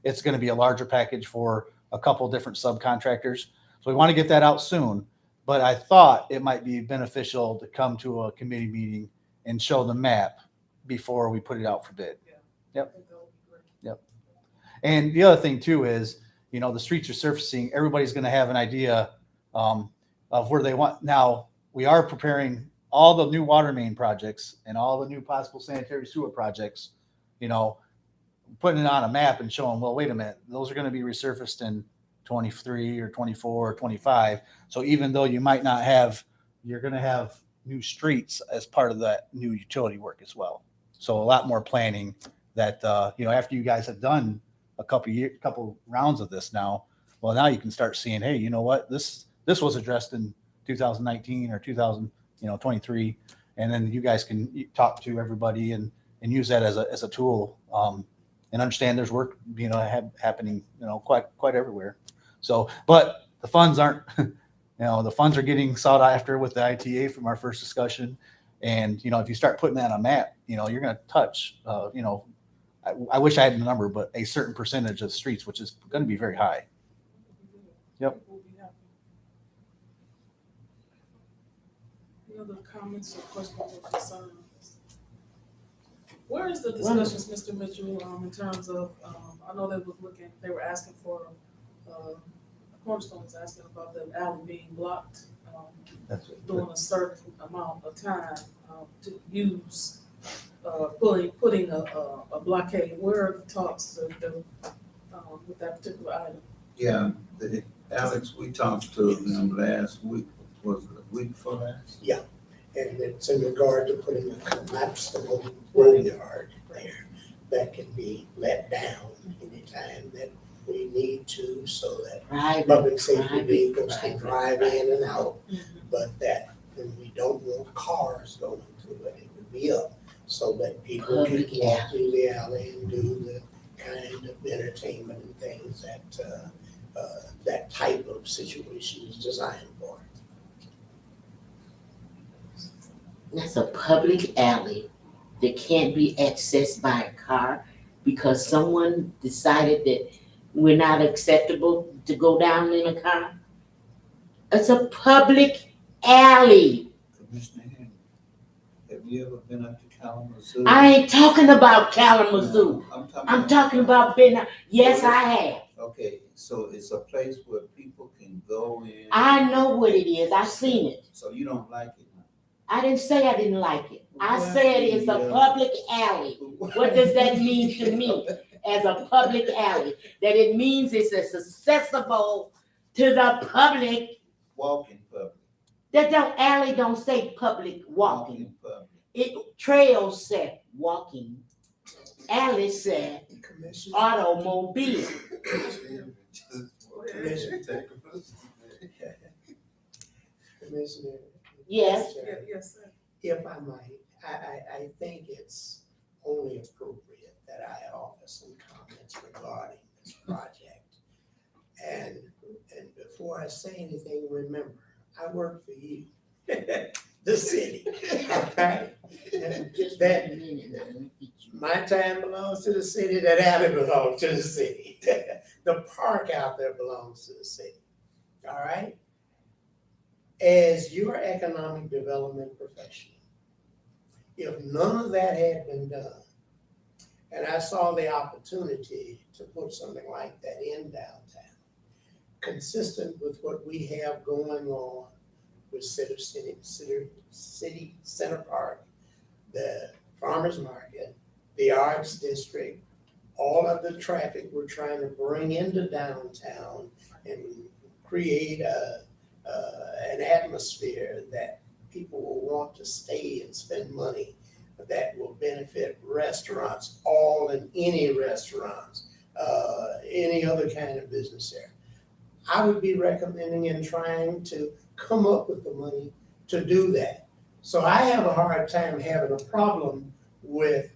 it's going to be a larger package for a couple different subcontractors. So we want to get that out soon. But I thought it might be beneficial to come to a committee meeting and show the map before we put it out for bid. Yep. I think that would be great. And the other thing too is, the streets are surfacing. Everybody's going to have an idea of where they want. Now, we are preparing all the new water main projects and all the new possible sanitary sewer projects, putting it on a map and showing, well, wait a minute, those are going to be resurfaced in 23 or 24 or 25. So even though you might not have, you're going to have new streets as part of that new utility work as well. So a lot more planning that, after you guys have done a couple rounds of this now, well, now you can start seeing, hey, you know what, this was addressed in 2019 or 2023, and then you guys can talk to everybody and use that as a tool, and understand there's work happening quite everywhere. So, but the funds aren't, the funds are getting sought after with the ITA from our first discussion, and if you start putting that on a map, you're going to touch, I wish I had the number, but a certain percentage of streets, which is going to be very high. Yep. We'll be happy. Any other comments or questions or concerns? Where is the discussions, Mr. Mitchell, in terms of, I know they were asking for, Cornerstone was asking about the alley being blocked, during a certain amount of time, to use, putting a blockade. Where are the talks with that particular item? Yeah, Alex, we talked to them last week, was it a week before last? Yeah, and it's in regard to putting a collapsible roadyard there that can be let down anytime that we need to, so that public safety vehicles can drive in and out, but that when we don't want cars going through it, it would be up so that people can walk through the alley and do the kind of entertainment and things that that type of situation is designed for. That's a public alley that can't be accessed by a car because someone decided that we're not acceptable to go down in a car. It's a public alley. Commissioner Henry, have you ever been up to Kalamazoo? I ain't talking about Kalamazoo. No, I'm talking about yes, I have. Okay, so it's a place where people can go in. I know what it is. I've seen it. So you don't like it? I didn't say I didn't like it. I said it's a public alley. What does that mean to me as a public alley? That it means it's as accessible to the public. Walking public. Alley don't say public walking. Public. It trails said walking. Alley said Commissioner, automobile. Commissioner. Yes. Yes, sir. If I might, I think it's only appropriate that I offer some comments regarding this project. And before I say anything, remember, I work for you, the city, all right? Just That- a minute now. My time belongs to the city, that alley belongs to the city. The park out there belongs to the city, all right? As your economic development professional, if none of that had been done, and I saw the opportunity to put something like that in downtown, consistent with what we have going on with City Center Park, the farmers market, the arts district, all of the traffic we're trying to bring into downtown and create an atmosphere that people will want to stay and spend money. that will benefit restaurants, all and any restaurants, any other kind of business there. I would be recommending and trying to come up with the money to do that. So I have a hard time having a problem with,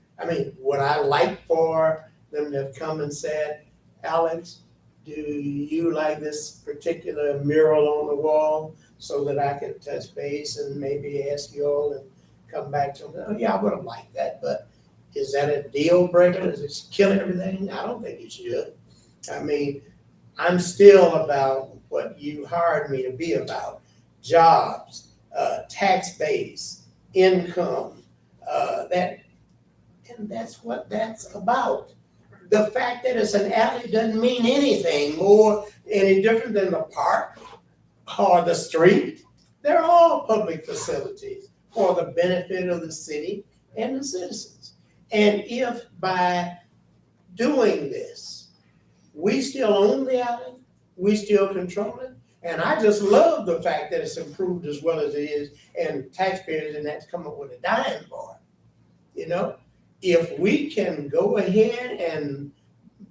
would I like for them to have come and said, Alex, do you like this particular mural on the wall, so that I could touch base and maybe ask you all and come back to them? Oh, yeah, I would have liked that, but is that a deal breaker? Does it kill everything? I don't think it should. I'm still about what you hired me to be about: jobs, tax base, income, and that's what that's about. The fact that it's an alley doesn't mean anything any different than the park or the street. They're all public facilities for the benefit of the city and the citizens. And if by doing this, we still own the alley, we still control it, and I just love the fact that it's improved as well as it is, and taxpayers didn't have to come up with a dime for it. If we can go ahead and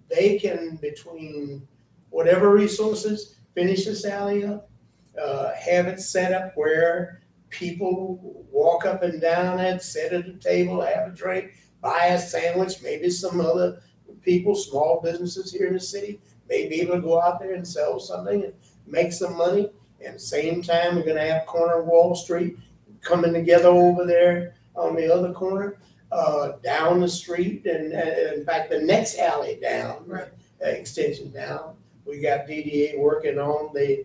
they can, between whatever resources, finish this alley up, have it set up where people walk up and down it, sit at a table, have a drink, buy a sandwich, maybe some other people, small businesses here in the city, may be able to go out there and sell something and make some money. At the same time, we're gonna have corner Wall Street coming together over there on the other corner, down the street, and in fact, the next alley down, Right. Extension down. We got DDA working on the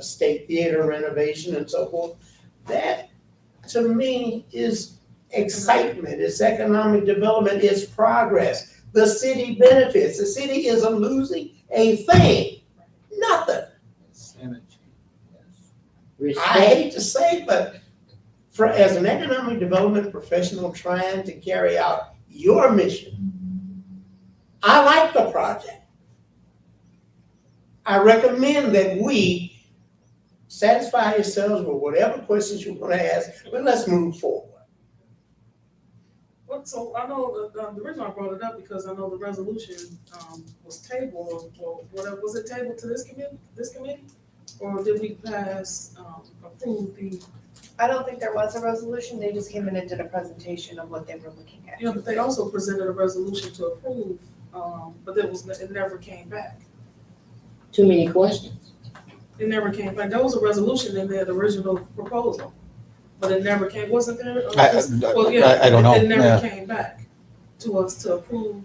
State Theater renovation and so forth. That, to me, is excitement, it's economic development, it's progress. The city benefits. The city isn't losing a thing, nothing. Synergy, yes. I Respect. hate to say, but as an economic development professional trying to carry out your mission, I like the project. I recommend that we satisfy yourselves with whatever questions you want to ask, but let's move forward. So I know the reason I brought it up, because I know the resolution was tabled, or whatever, was it tabled to this committee? Or did we approve the? I don't think there was a resolution, they just came in and did a presentation of what they were looking at. Yeah, but they also presented a resolution to approve, but it never came back. Too many questions. It never came back. There was a resolution in their original proposal, but it never came, wasn't there? I don't know. It never Yeah. came back to us to approve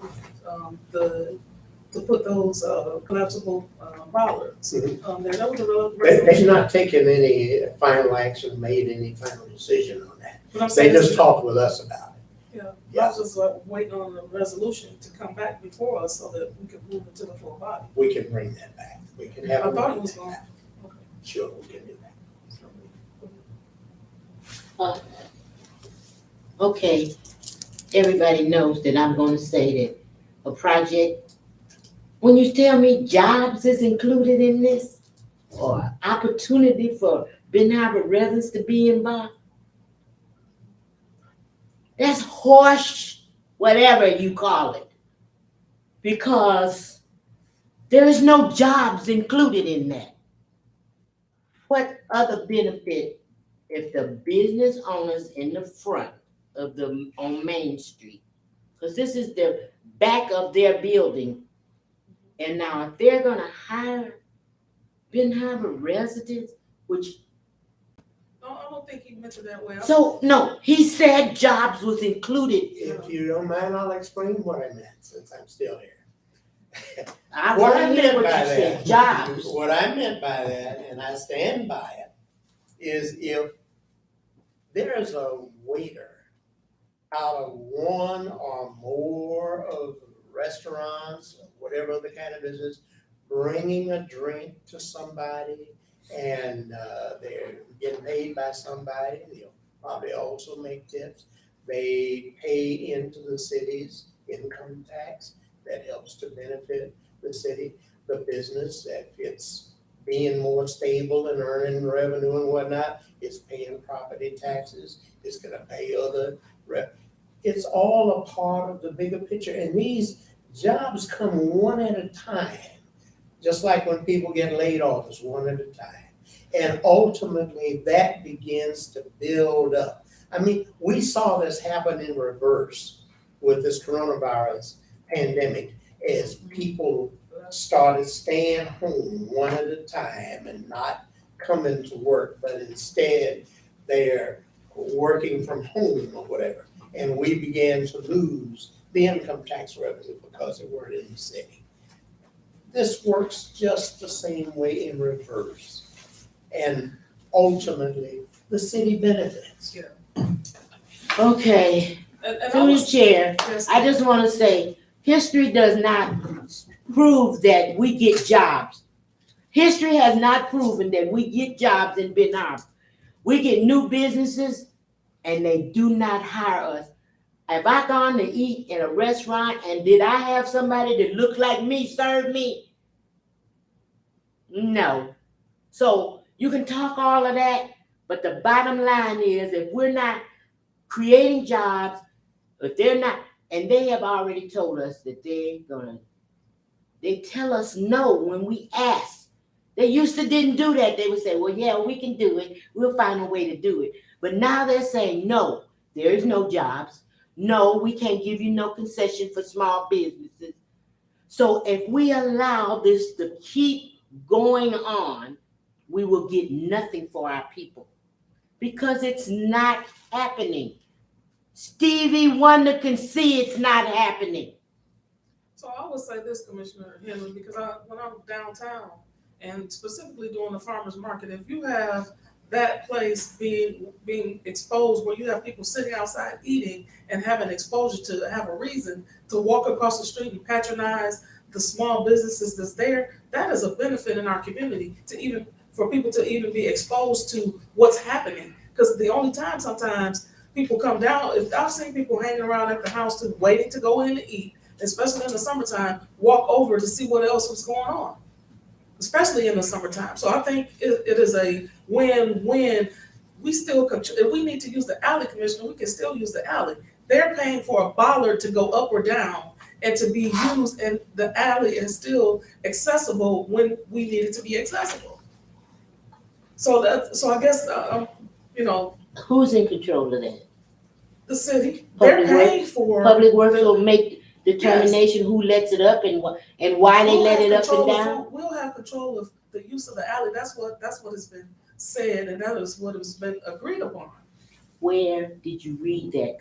to put those collapsible bollards there. That was a They've resolution. not taken any final action, made any final decision on that. But I'm They saying, just talked with us about it. yeah, I was just waiting on the resolution to come back before us so that we could move it to the full body. We can bring that back. We can have. I thought it them was bring going. that back. Sure, we can do that. Okay, everybody knows that I'm gonna say that a project, when you tell me jobs is included in this, or opportunity for Ben Harbor residents to be involved, that's horse, whatever you call it. Because there is no jobs included in that. What other benefit if the business owners in the front of on Main Street, because this is the back of their building, and now if they're gonna hire Ben Harbor residents, which, No, I don't think he meant it that way. so, no, he said jobs was included. If you don't mind, I'll explain what I meant, since I'm still here. I What I wanna hear meant what by you said, that, jobs. what I meant by that, and I stand by it, is if there's a waiter out of one or more of restaurants, whatever other kind of business, bringing a drink to somebody, and they're getting paid by somebody, they'll probably also make tips. They pay into the city's income tax. That helps to benefit the city, the business, that it's being more stable and earning revenue and whatnot, it's paying property taxes, it's gonna pay other it's all a part of the bigger picture. And these jobs come one at a time, just like when people get laid off, it's one at a time. And ultimately, that begins to build up. I mean, we saw this happen in reverse with this coronavirus pandemic as people started staying home one at a time and not coming to work, but instead they're working from home or whatever. And we began to lose the income tax revenue because they weren't in the city. This works just the same way in reverse. And ultimately, the city benefits. Okay, And I through the was, chair, yes, I just want to say, history does not prove that we get jobs. History has not proven that we get jobs in Benton Harbor. We get new businesses and they do not hire us. Have I gone to eat in a restaurant and did I have somebody that looked like me serve me? No. So you can talk all of that, but the bottom line is if we're not creating jobs, if they're not, and they have already told us that they tell us no when we ask. They used to didn't do that. They would say, well, yeah, we can do it. We'll find a way to do it. But now they're saying, no, there is no jobs. No, we can't give you no concession for small businesses. So if we allow this to keep going on, we will get nothing for our people because it's not happening. Stevie Wonder can see it's not happening. so I would say this, Commissioner Henley, because when I'm downtown and specifically doing the farmer's market, if you have that place being exposed where you have people sitting outside eating and having exposure to have a reason to walk across the street and patronize the small businesses that's there, that is a benefit in our community for people to even be exposed to what's happening. Because the only time sometimes people come down, if I've seen people hanging around at the house waiting to go in to eat, especially in the summertime, walk over to see what else was going on, especially in the summertime. So I think it is a win-win. If we need to use the alley, Commissioner, we can still use the alley. They're paying for a bollard to go up or down and to be used, and the alley is still accessible when we need it to be accessible. So I guess, Who's in control of that? the city, they're paying for. Public Works will make determination who lets it up and why they let it up and down. We'll have control of the use of the alley. That's what has been said, and that is what has been agreed upon. Where did you read that,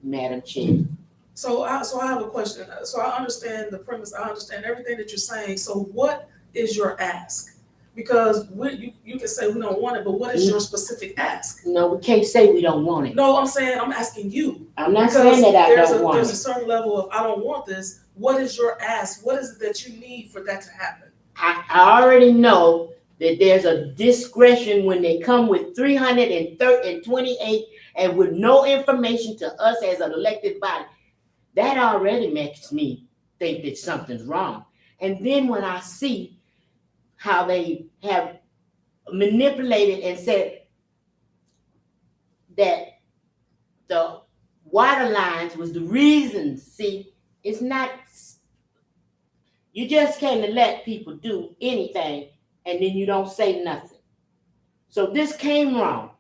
Madam Chair? So I have a question. So I understand the premise. I understand everything that you're saying. So what is your ask? Because you can say we don't want it, but what is your specific ask? No, we can't say we don't want it. No, I'm asking you. I'm not saying that I don't want There's it. a certain level of I don't want this. What is your ask? What is it that you need for that to happen? I already know that there's a discretion when they come with 328 and with no information to us as an elected body. That already makes me think that something's wrong. And then when I see how they have manipulated and said that the water lines was the reason, see, it's not, you just can't let people do anything and then you don't say nothing. So this came wrong.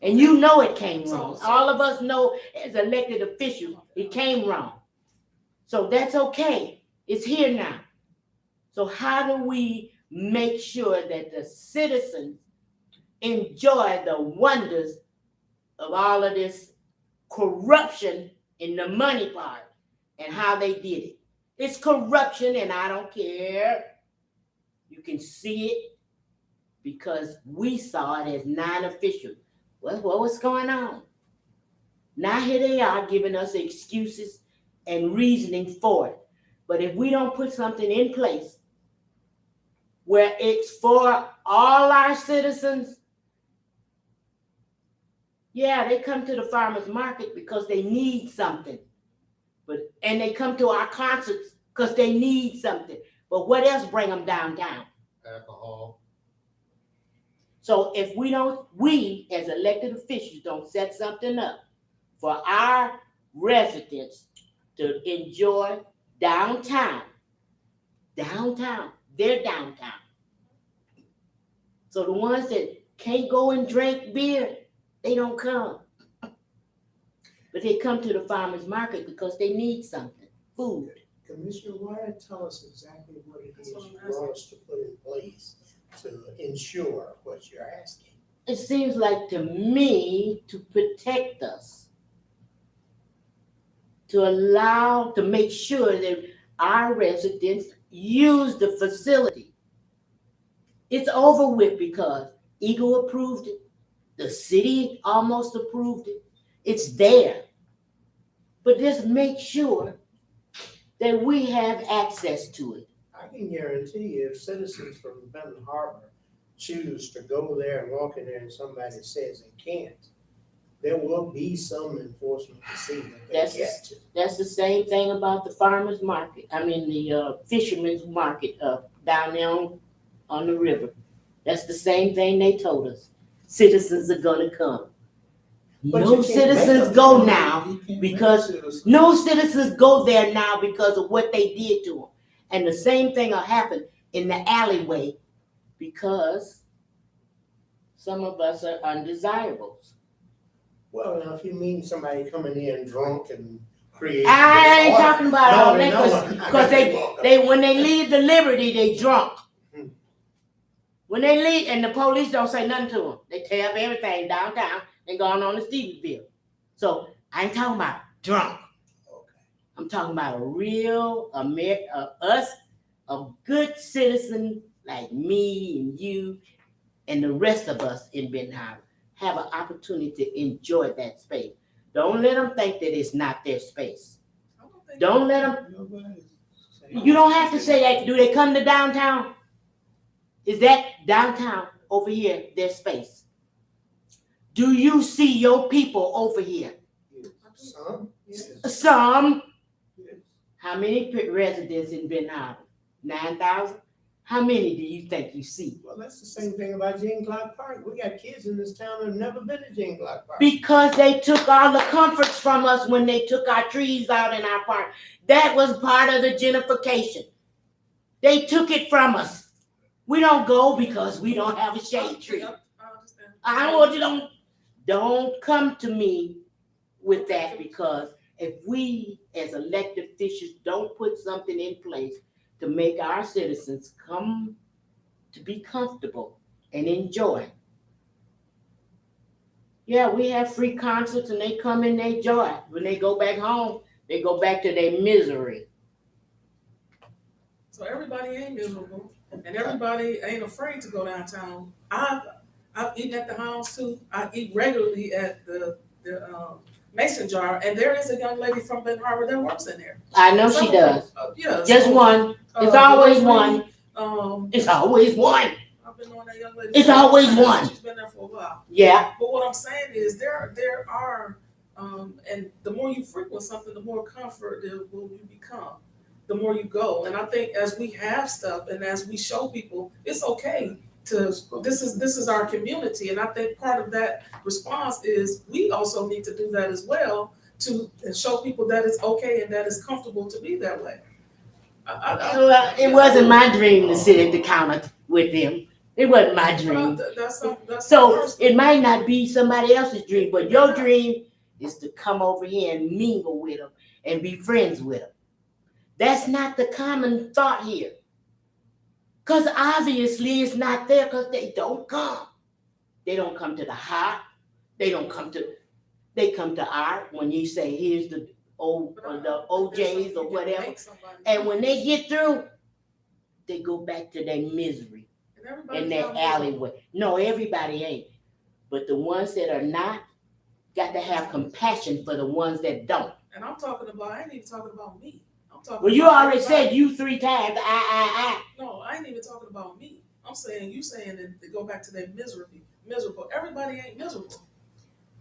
And you know it came wrong. All of us know as elected officials, it came wrong. So that's okay. It's here now. So how do we make sure that the citizens enjoy the wonders of all of this corruption in the money part and how they did it? It's corruption and I don't care. You can see it because we saw it as non-official. What was going on? Now here they are giving us excuses and reasoning for it. But if we don't put something in place where it's for all our citizens, yeah, they come to the farmers market because they need something. And they come to our concerts because they need something. But what else bring them downtown? Alcohol. So if we as elected officials don't set something up for our residents to enjoy downtown. Downtown, their downtown. So the ones that can't go and drink beer, they don't come. But they come to the farmer's market because they need something, food. Commissioner, why don't you tell us exactly what it That's is what I'm you want us to put in place to ensure what you're asking? It seems like to me to protect us, to make sure that our residents use the facility. It's over with because Eagle approved it. The city almost approved it. It's there. But just make sure that we have access to it. I can guarantee you, if citizens from Benton Harbor choose to go there and walk in there and somebody says they can't, there will be some enforcement to see that they get to. That's the same thing about the farmer's market. The fisherman's market down there on the river. That's the same thing they told us. Citizens are gonna come. But No you can't citizens make them go come. now You can't because make citizens- no citizens go there now because of what they did to them. And the same thing will happen in the alleyway because some of us are undesirables. Well, now, if you mean somebody coming in drunk and creating. I ain't disorder, talking about all no, that no, because they when they leave the Liberty, they drunk. Hmm. When they leave, and the police don't say nothing to them. They tear up everything downtown and going on to Stevensville. So I ain't talking about drunk. Okay. I'm talking about a real a good citizen like me and you and the rest of us in Benton Harbor have an opportunity to enjoy that space. Don't let them think that it's not their space. I don't think- Don't let them. Nobody's saying- You don't have to say that. Do they come to downtown? Is that downtown over here their space? Do you see your people over here? Some, yes. Some. Yes. How many residents in Benton Harbor? 9,000? How many do you think you see? Well, that's the same thing about Jean Clark Park. We got kids in this town that have never been to Jean Clark Park. Because they took all the comforts from us when they took our trees out in our park. That was part of the gentrification. They took it from us. We don't go because we don't have a shade tree. I understand. I want you don't come to me with that because if we as elected officials don't put something in place to make our citizens come to be comfortable and enjoy. Yeah, we have free concerts and they come and they enjoy. When they go back home, they go back to their misery. So everybody ain't miserable, and everybody ain't afraid to go downtown. I've eaten at the house too. I eat regularly at the Mason Jar, and there is a young lady from Benton Harbor that works in there. I know she does. Yeah. Just so, one. It's always Leslie, one. It's always one. I've been on that young lady. It's for a long always time. one. She's been there for a while. Yeah. But what I'm saying is there are, and the more you frequent something, the more comfortable you become, the more you go. And I think as we have stuff and as we show people, it's okay to, this is our community. And I think part of that response is we also need to do that as well to show people that it's okay and that it's comfortable to be that way. It wasn't my dream to sit at the counter with them. It wasn't my dream. That's So personal. it might not be somebody else's dream, but your dream is to come over here and mingle with them and be friends with them. That's not the common thought here. Because obviously it's not there because they don't come. They don't come to the hot. They come to art when you say, here's the old or the OJs or whatever. And when they get through, they go back to their misery in their alleyway. No, everybody ain't. But the ones that are not got to have compassion for the ones that don't. And I'm talking about, I ain't even talking about me. I'm talking Well, you about already everybody. said you 3 times. No, I ain't even talking about me. I'm saying you saying that they go back to their miserable. Everybody ain't miserable.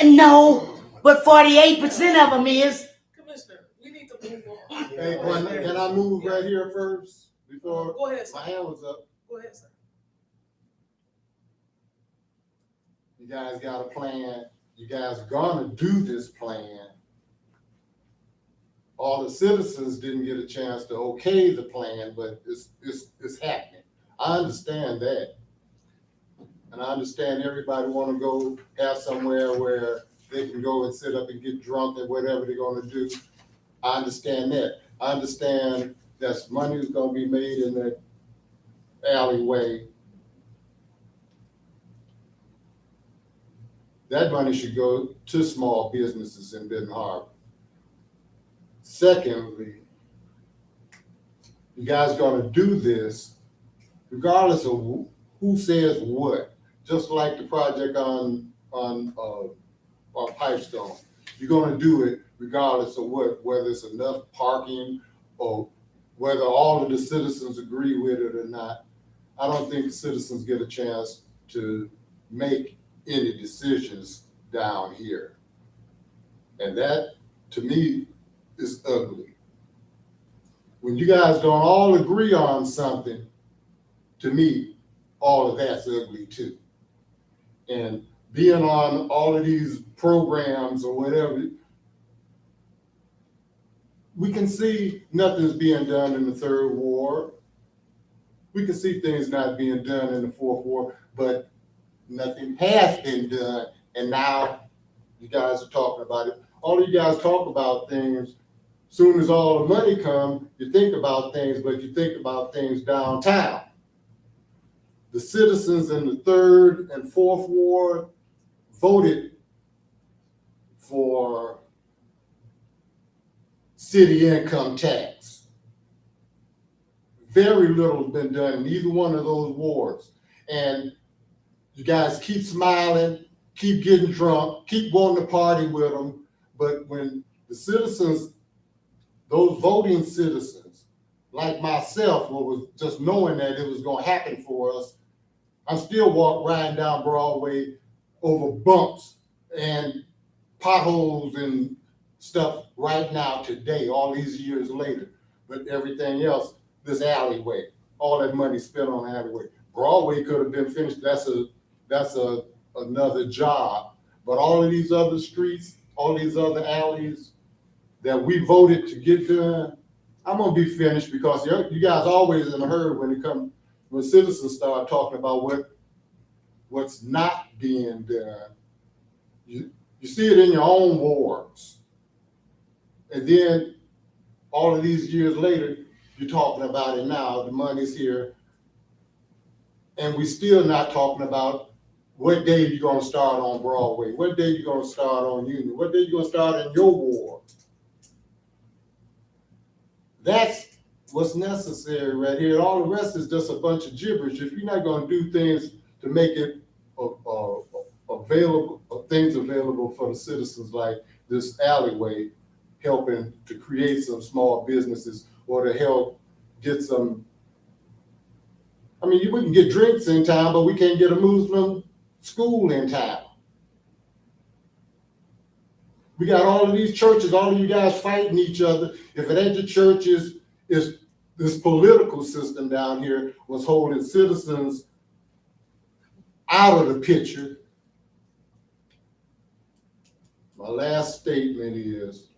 No, but 48% of them is. Commissioner, we need to move on. Hey, can I move right here first before Go ahead, sir. my hand was up? Go ahead, sir. You guys got a plan. You guys are gonna do this plan. all the citizens didn't get a chance to okay the plan, but it's happening. I understand that. And I understand everybody wanna go have somewhere where they can go and sit up and get drunk and whatever they're gonna do. I understand that. I understand that money is gonna be made in that alleyway. That money should go to small businesses in Benton Harbor. Secondly, you guys gonna do this regardless of who says what, just like the project on Pipestone. You're gonna do it regardless of what, whether it's enough parking or whether all of the citizens agree with it or not. I don't think the citizens get a chance to make any decisions down here. And that, to me, is ugly. When you guys don't all agree on something, to me, all of that's ugly too. And being on all of these programs or whatever, we can see nothing's being done in the 3rd Ward. We can see things not being done in the 4th Ward, but nothing has been done. And now you guys are talking about it. All of you guys talk about things. Soon as all the money comes, you think about things, but you think about things downtown. The citizens in the 3rd and 4th Ward voted for city income tax. Very little has been done in either one of those wards. And you guys keep smiling, keep getting drunk, keep wanting to party with them. But when the citizens, those voting citizens, like myself, was just knowing that it was gonna happen for us, I'm still riding down Broadway over bumps and potholes and stuff right now today, all these years later. But everything else, this alleyway, all that money spent on the alleyway. Broadway could have been finished. That's another job. But all of these other streets, all these other alleys that we voted to get done, I'm gonna be finished because you guys always in a hurry when citizens start talking about what's not being done. You see it in your own wards. And then all of these years later, you're talking about it now, the money's here. And we still not talking about what day you're gonna start on Broadway, what day you're gonna start on Union, what day you're gonna start in your ward. That's what's necessary right here. All the rest is just a bunch of gibberish. If you're not gonna do things to make it available, things available for the citizens like this alleyway, helping to create some small businesses or to help get some, I mean, we can get drinks in town, but we can't get a Muslim school in town. We got all of these churches, all of you guys fighting each other. If it ain't the churches, it's this political system down here was holding citizens out of the picture. My last statement is,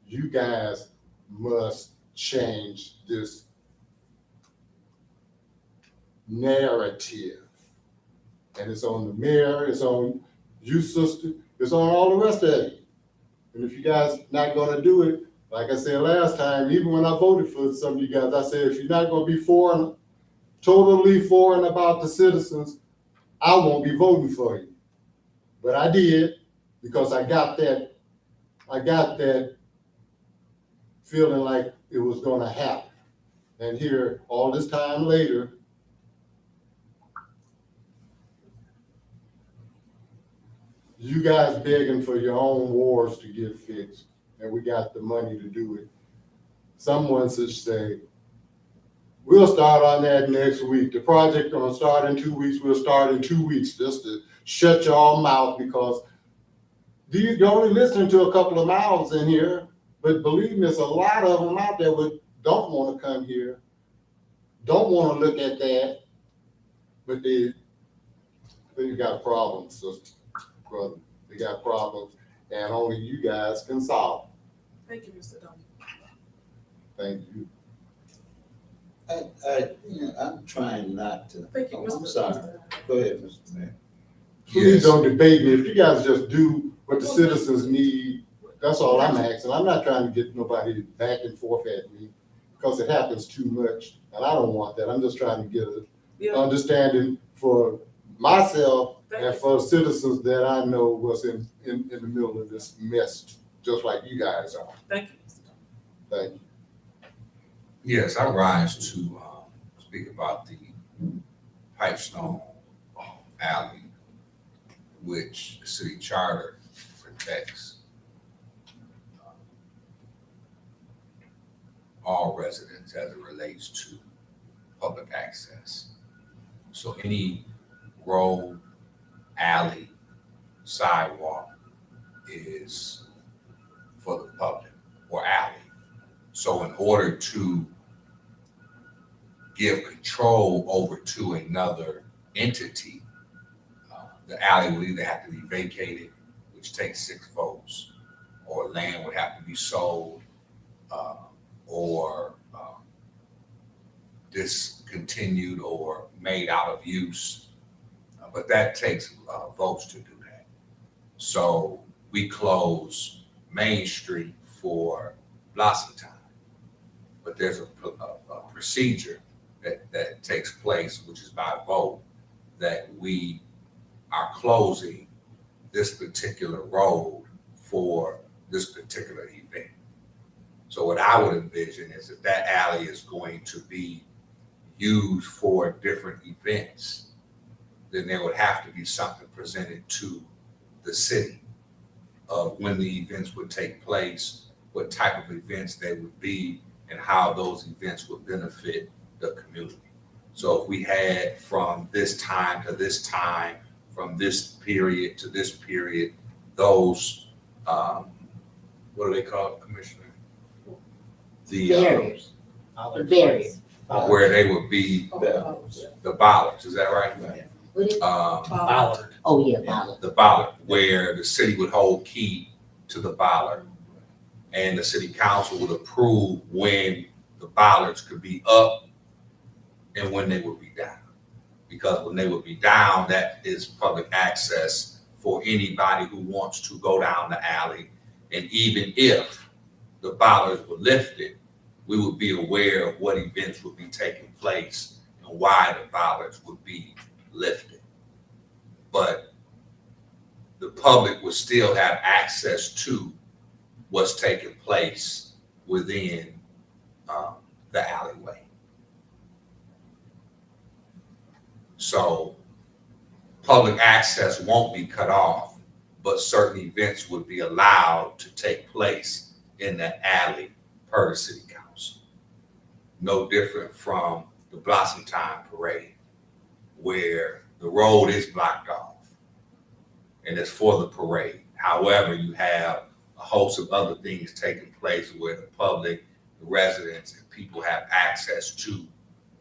you guys must change this narrative. And it's on the mayor, it's on you, sister, it's on all the rest of you. And if you guys not gonna do it, like I said last time, even when I voted for some of you guys, I said, if you're not gonna be totally for and about the citizens, I won't be voting for you. But I did, because I got that feeling like it was gonna happen. And here, all this time later, you guys begging for your own wars to get fixed, and we got the money to do it. Someone should say, we'll start on that next week. The project gonna start in 2 weeks, we'll start in 2 weeks, just to shut your mouth, because you're only listening to a couple of mouths in here, but believe me, there's a lot of them out there that don't wanna come here, don't wanna look at that, but they got problems, sister. Brother, they got problems, and only you guys can solve them. Thank you, Mr. Dunn. Thank you. I'm trying not to. Thank you, I'm Mr. sorry. Go ahead, Mr. Mayor. Please don't debate me. If you guys just do what the citizens need, that's all I'm asking. I'm not trying to get nobody back and forth at me because it happens too much, and I don't want that. I'm just trying to get an Yeah, understanding for myself thank and you. for citizens that I know was in the middle of this mess, just like you guys are. Thank you, Mr. Thomas. Thank you. Yes, I rise to speak about the Pipestone Alley, which the city charter protects all residents as it relates to public access. So any road, alley, sidewalk is for the public or alley. So in order to give control over to another entity, the alley would either have to be vacated, which takes 6 votes, or land would have to be sold, or discontinued or made out of use. But that takes votes to do that. So we close Main Street for Blossom Time, but there's a procedure that takes place, which is by vote, that we are closing this particular road for this particular event. So what I would envision is that that alley is going to be used for different events, then there would have to be something presented to the city of when the events would take place, what type of events they would be, and how those events would benefit the community. So if we had from this time to this time, from this period to this period, those, what do they call it, Commissioner? The Barriers, the barriers. where they would be the bollards, is that right? What is- Ballard. Oh, yeah, Bollard. The bollard, where the city would hold key to the bollard, and the city council would approve when the bollards could be up and when they would be down. Because when they would be down, that is public access for anybody who wants to go down the alley. And even if the bollards were lifted, we would be aware of what events would be taking place and why the bollards would be lifted. But the public would still have access to what's taking place within the alleyway. So public access won't be cut off, but certain events would be allowed to take place in the alley per the city council. No different from the Blossom Time Parade, where the road is blocked off and it's for the parade. However, you have a host of other things taking place where the public, the residents, and people have access to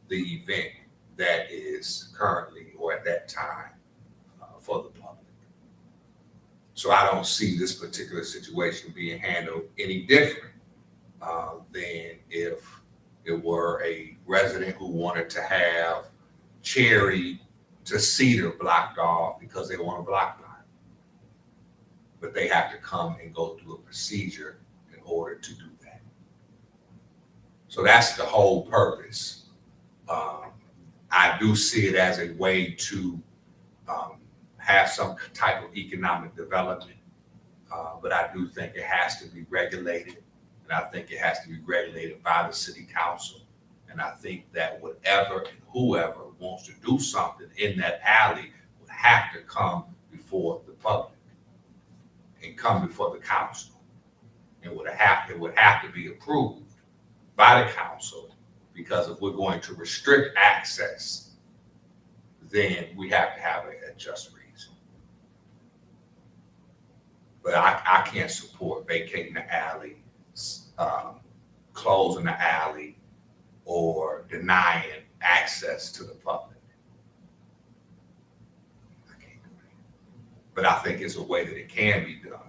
the event that is currently or at that time for the public. So I don't see this particular situation being handled any different than if it were a resident who wanted to have Cherry to Cedar blocked off because they want a block line. But they have to come and go through a procedure in order to do that. So that's the whole purpose. I do see it as a way to have some type of economic development, but I do think it has to be regulated, and I think it has to be regulated by the city council. And I think that whatever and whoever wants to do something in that alley would have to come before the public and come before the council. It would have to be approved by the council, because if we're going to restrict access, then we have to have a just reason. But I can't support vacating the alley, closing the alley, or denying access to the public. I can't do that. But I think it's a way that it can be done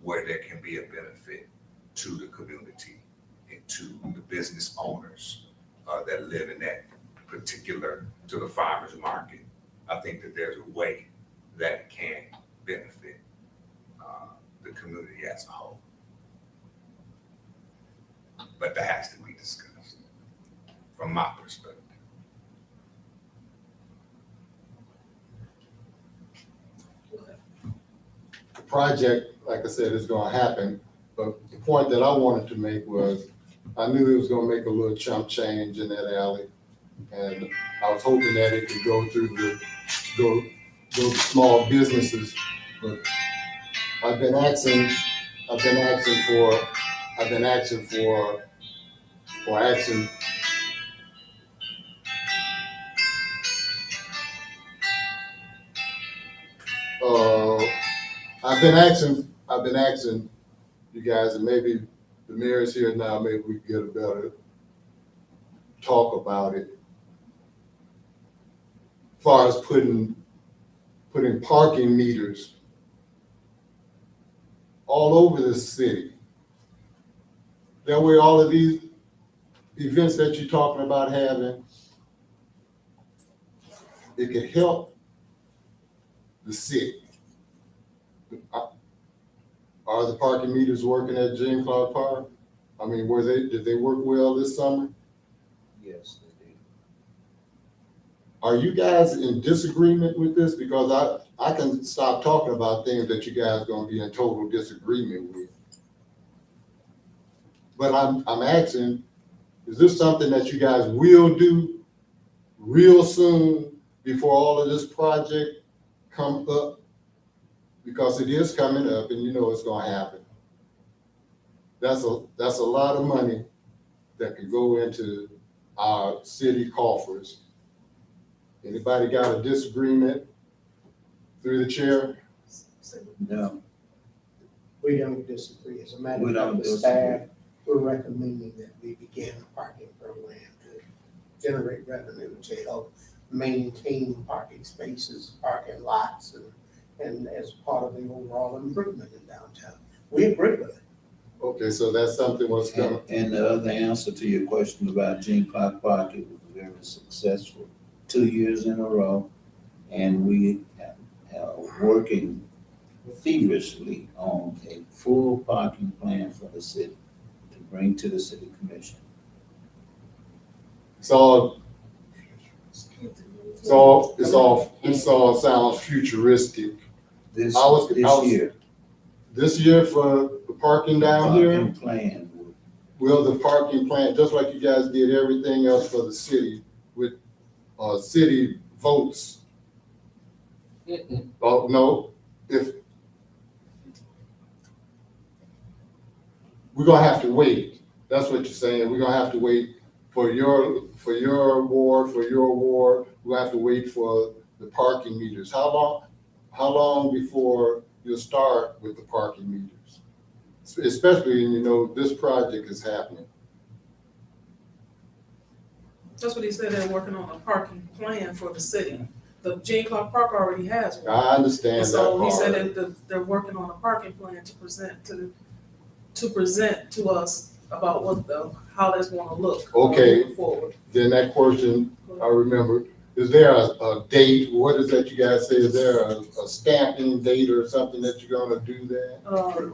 where there can be a benefit to the community in to the business owners that live in that particular, to the farmer's market. I think that there's a way that it can benefit the community as a whole. But that has to be discussed from my perspective. The project, like I said, is gonna happen, but the point that I wanted to make was, I knew it was gonna make a little chump change in that alley. And I was hoping that it could go through go to small businesses, but I've been asking for action. I've been asking you guys, and maybe the mayor's here now, maybe we can get a better talk about it. As far as putting parking meters all over the city. That way all of these events that you're talking about having, it could help the city. Are the parking meters working at Jean Claude Park? I mean, did they work well this summer? Yes, they did. Are you guys in disagreement with this? Because I can stop talking about things that you guys are gonna be in total disagreement with. But I'm asking, is this something that you guys will do real soon before all of this project come up? Because it is coming up and you know it's gonna happen. That's a lot of money that could go into our city coffers. Anybody got a disagreement through the chair? No, We don't disagree. As a matter We of don't fact, the staff, we're recommending that we begin a parking program to generate revenue to help maintain parking spaces, parking lots, and as part of the overall improvement in downtown. We agree with it. Okay, so that's something what's coming. and the other answer to your question about Jean Claude Park, it was very successful 2 years in a row. And we are working feverishly on a full parking plan for the city to bring to the city commission. It's all sounds futuristic. This year. This year for the parking down here, Parking plan would will the parking plan, just like you guys did everything else for the city with city votes. Oh, no, if we're gonna have to wait. That's what you're saying. We're gonna have to wait for your ward, we'll have to wait for the parking meters. How long before you'll start with the parking meters? Especially, you know, this project is happening. That's what he said, they're working on a parking plan for the city. The Jean Clark Park already has one. I understand And that so he said part. that they're working on a parking plan to present to us about how that's gonna look. Okay. Moving forward. Then that question, I remember, is there a date? What is that you guys say? Is there a stamping date or something that you're gonna do that?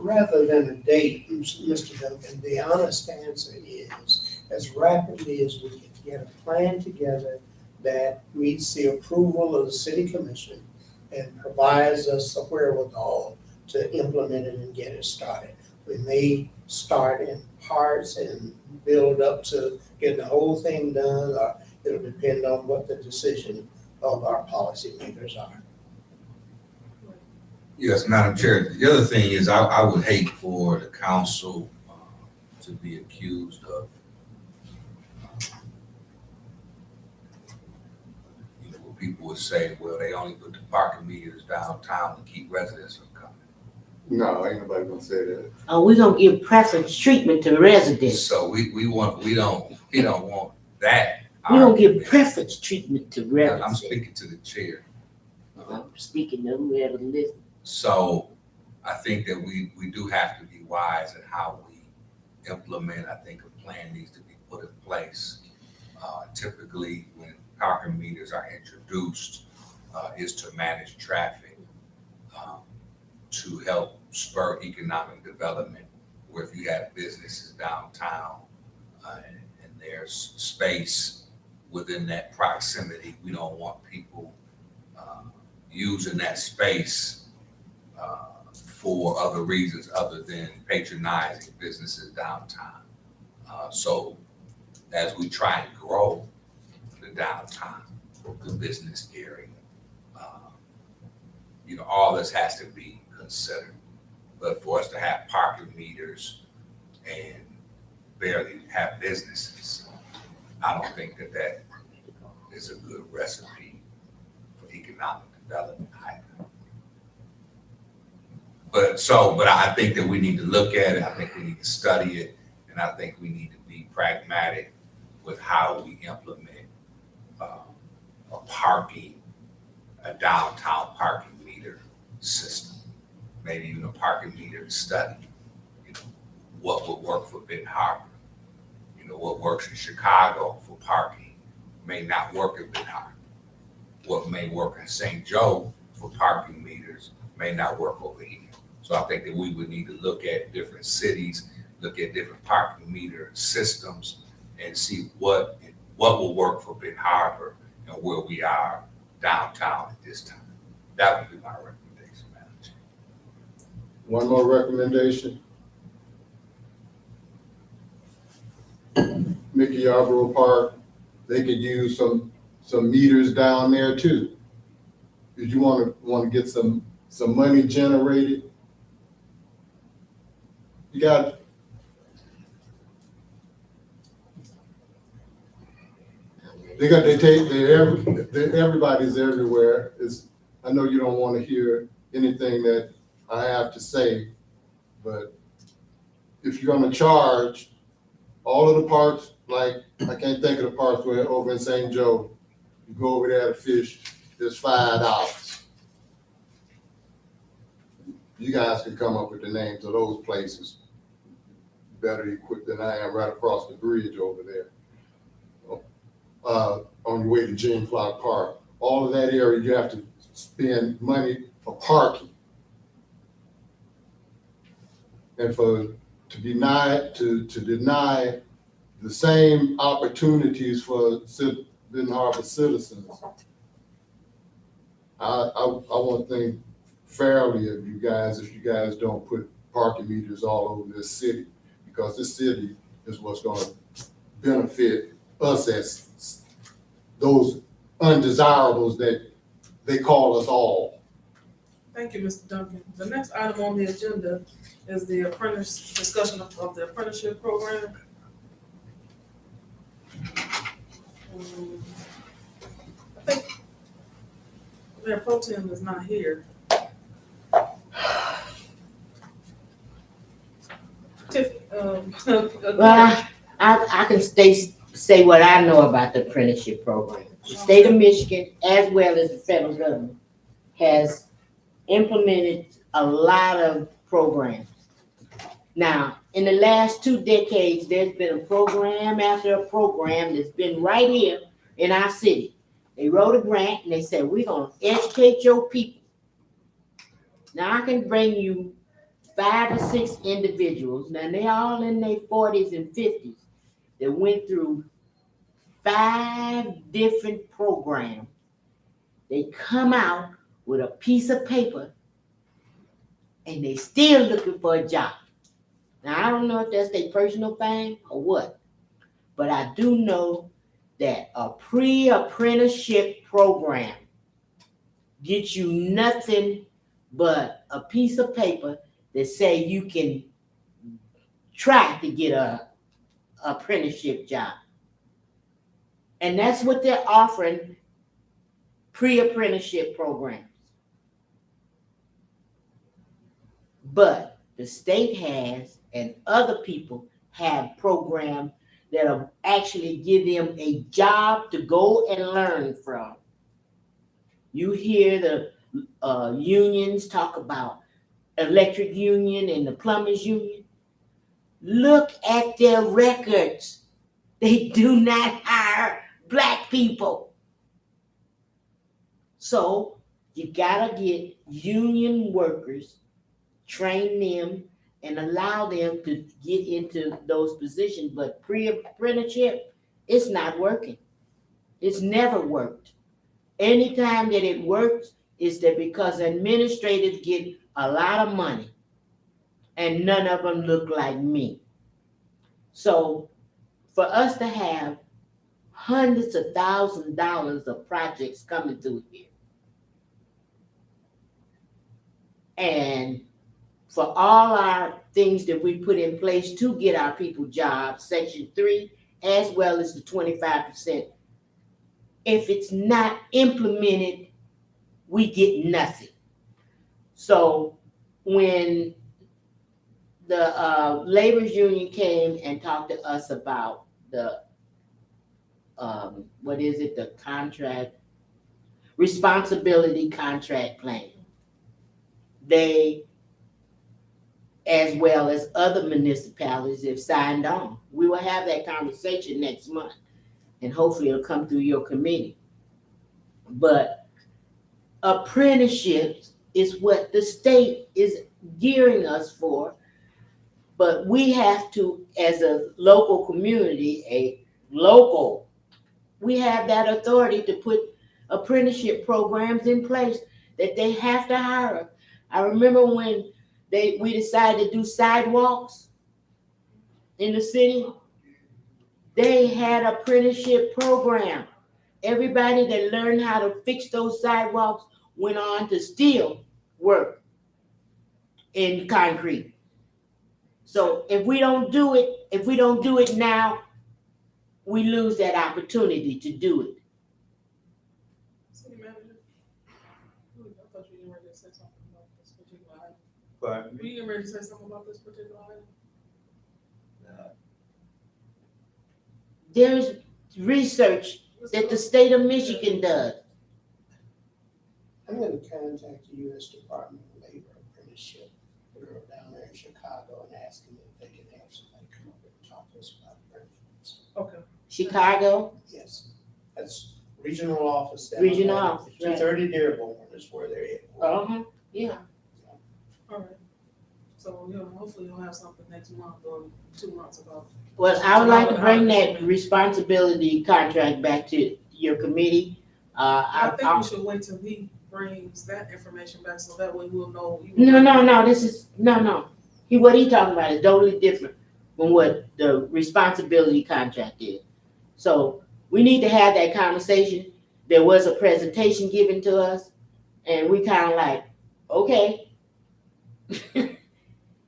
Rather than a date, Mr. Duncan, the honest answer is, as rapidly as we can get a plan together that meets the approval of the city commission and provides us the wherewithal to implement it and get it started. We may start in parts and build up to getting the whole thing done, or it'll depend on what the decision of our policymakers are. Yes, Madam Chair, the other thing is I would hate for the council to be accused of people would say, well, they only put the parking meters downtown to keep residents from coming. No, ain't nobody gonna say that. Oh, we're gonna give preference treatment to residents. So we don't want that. We don't give preference treatment to I'm residents. speaking to the chair. I'm speaking to whoever listens. So I think that we do have to be wise in how we implement, I think, plan needs to be put in place. Typically, when parking meters are introduced, is to manage traffic, to help spur economic development, where if you have businesses downtown, and there's space within that proximity, we don't want people using that space for other reasons other than patronizing businesses downtown. So as we try and grow the downtown, the business area, all this has to be considered. But for us to have parking meters and barely have businesses, I don't think that is a good recipe for economic development either. But I think that we need to look at it. I think we need to study it, and I think we need to be pragmatic with how we implement a downtown parking meter system. Maybe even a parking meter study. What would work for Benton Harbor? What works in Chicago for parking may not work in Benton Harbor. What may work in St. Joe for parking meters may not work over here. So I think that we would need to look at different cities, look at different parking meter systems, and see what will work for Benton Harbor and where we are downtown at this time. That would be my recommendation, Madam Chair. One more recommendation. Mickey Yarborough Park, they could use some meters down there too. If you want to get some money generated, you got everybody's everywhere. I know you don't want to hear anything that I have to say, but if you're going to charge all of the parks, like I can't think of the parks where over in St. Joe, you go over there to fish, there's $5. You guys can come up with the names of those places. Better equipped than I am right across the bridge over there. On your way to Gene Clark Park. All of that area, you have to spend money for parking. And to deny the same opportunities for Benton Harbor citizens, I want to think fairly of you guys if you guys don't put parking meters all over this city, because this city is what's going to benefit us as those undesirables that they call us all. Thank you, Mr. Duncan. The next item on the agenda is the discussion of the apprenticeship program. I think Mayor Pro Tem is not here. Well, I can say what I know about the apprenticeship program. The state of Michigan, as well as the federal government, has implemented a lot of programs. Now, in the last 2 decades, there's been a program after a program that's been right here in our city. They wrote a grant and they said, we're going to educate your people. Now, I can bring you 5 or 6 individuals, now they're all in their 40s and 50s, that went through 5 different programs. They come out with a piece of paper and they still looking for a job. Now, I don't know if that's their personal thing or what, but I do know that a pre-apprenticeship program gets you nothing but a piece of paper that say you can try to get a apprenticeship job. And that's what they're offering, pre-apprenticeship programs. But the state has, and other people have programs that'll actually give them a job to go and learn from. You hear the unions talk about electric union and the plumbers union. Look at their records. They do not hire black people. So you gotta get union workers, train them, and allow them to get into those positions. But pre-apprenticeship, it's not working. It's never worked. Anytime that it works is that because administrators get a lot of money and none of them look like me. So for us to have hundreds of thousands of dollars of projects coming through here, and for all our things that we put in place to get our people jobs, Section 3, as well as the 25%, if it's not implemented, we get nothing. So when the labor's union came and talked to us about the the contract responsibility contract plan, they, as well as other municipalities, have signed on. We will have that conversation next month, and hopefully it'll come through your committee. But apprenticeships is what the state is gearing us for, but we have to, as a local community, we have that authority to put apprenticeship programs in place that they have to hire. I remember when we decided to do sidewalks in the city, they had an apprenticeship program. Everybody that learned how to fix those sidewalks went on to still work in concrete. So if we don't do it now, we lose that opportunity to do it. City manager, I thought you were ready to say something about this particular item. Pardon Were me? you ready to say something about this particular item? There's research that the state of Michigan does. I'm gonna contact the U.S. Department of Labor Apprenticeship Bureau down there in Chicago and ask them if they can have somebody come up and talk to us about apprenticeships. Okay. Chicago, Yes, that's regional office. down Regional there. office, right. 230 Dearborn is where they're at. yeah. All right. So, hopefully you'll have something next month or 2 months about. Well, I would like to bring that responsibility contract back to your committee. I think we should wait till he brings that information back so that way we'll know. No. This is no. What he talking about is totally different from what the responsibility contract is. So we need to have that conversation. There was a presentation given to us, and we kind of like, okay.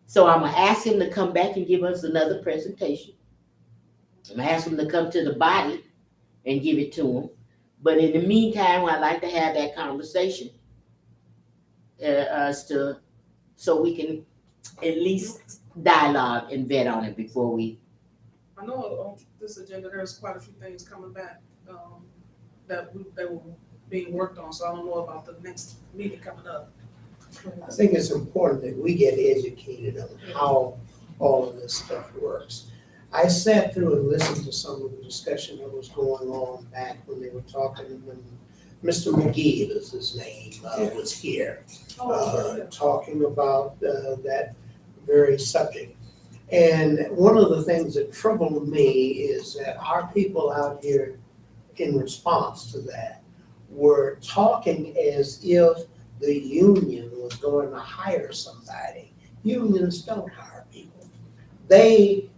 So I'm gonna ask him to come back and give us another presentation. I'm gonna ask him to come to the body and give it to him. But in the meantime, I'd like to have that conversation so we can at least dialogue and vet on it before we. I know on this agenda, there's quite a few things coming back that were being worked on, so I don't know about the next meeting coming up. I think it's important that we get educated on how all of this stuff works. I sat through and listened to some of the discussion that was going on back when they were talking, when Mr. McGee is his name, was here, talking about that very subject. And one of the things that troubled me is that our people out here, in response to that, were talking as if the union was going to hire somebody. Unions don't hire people. The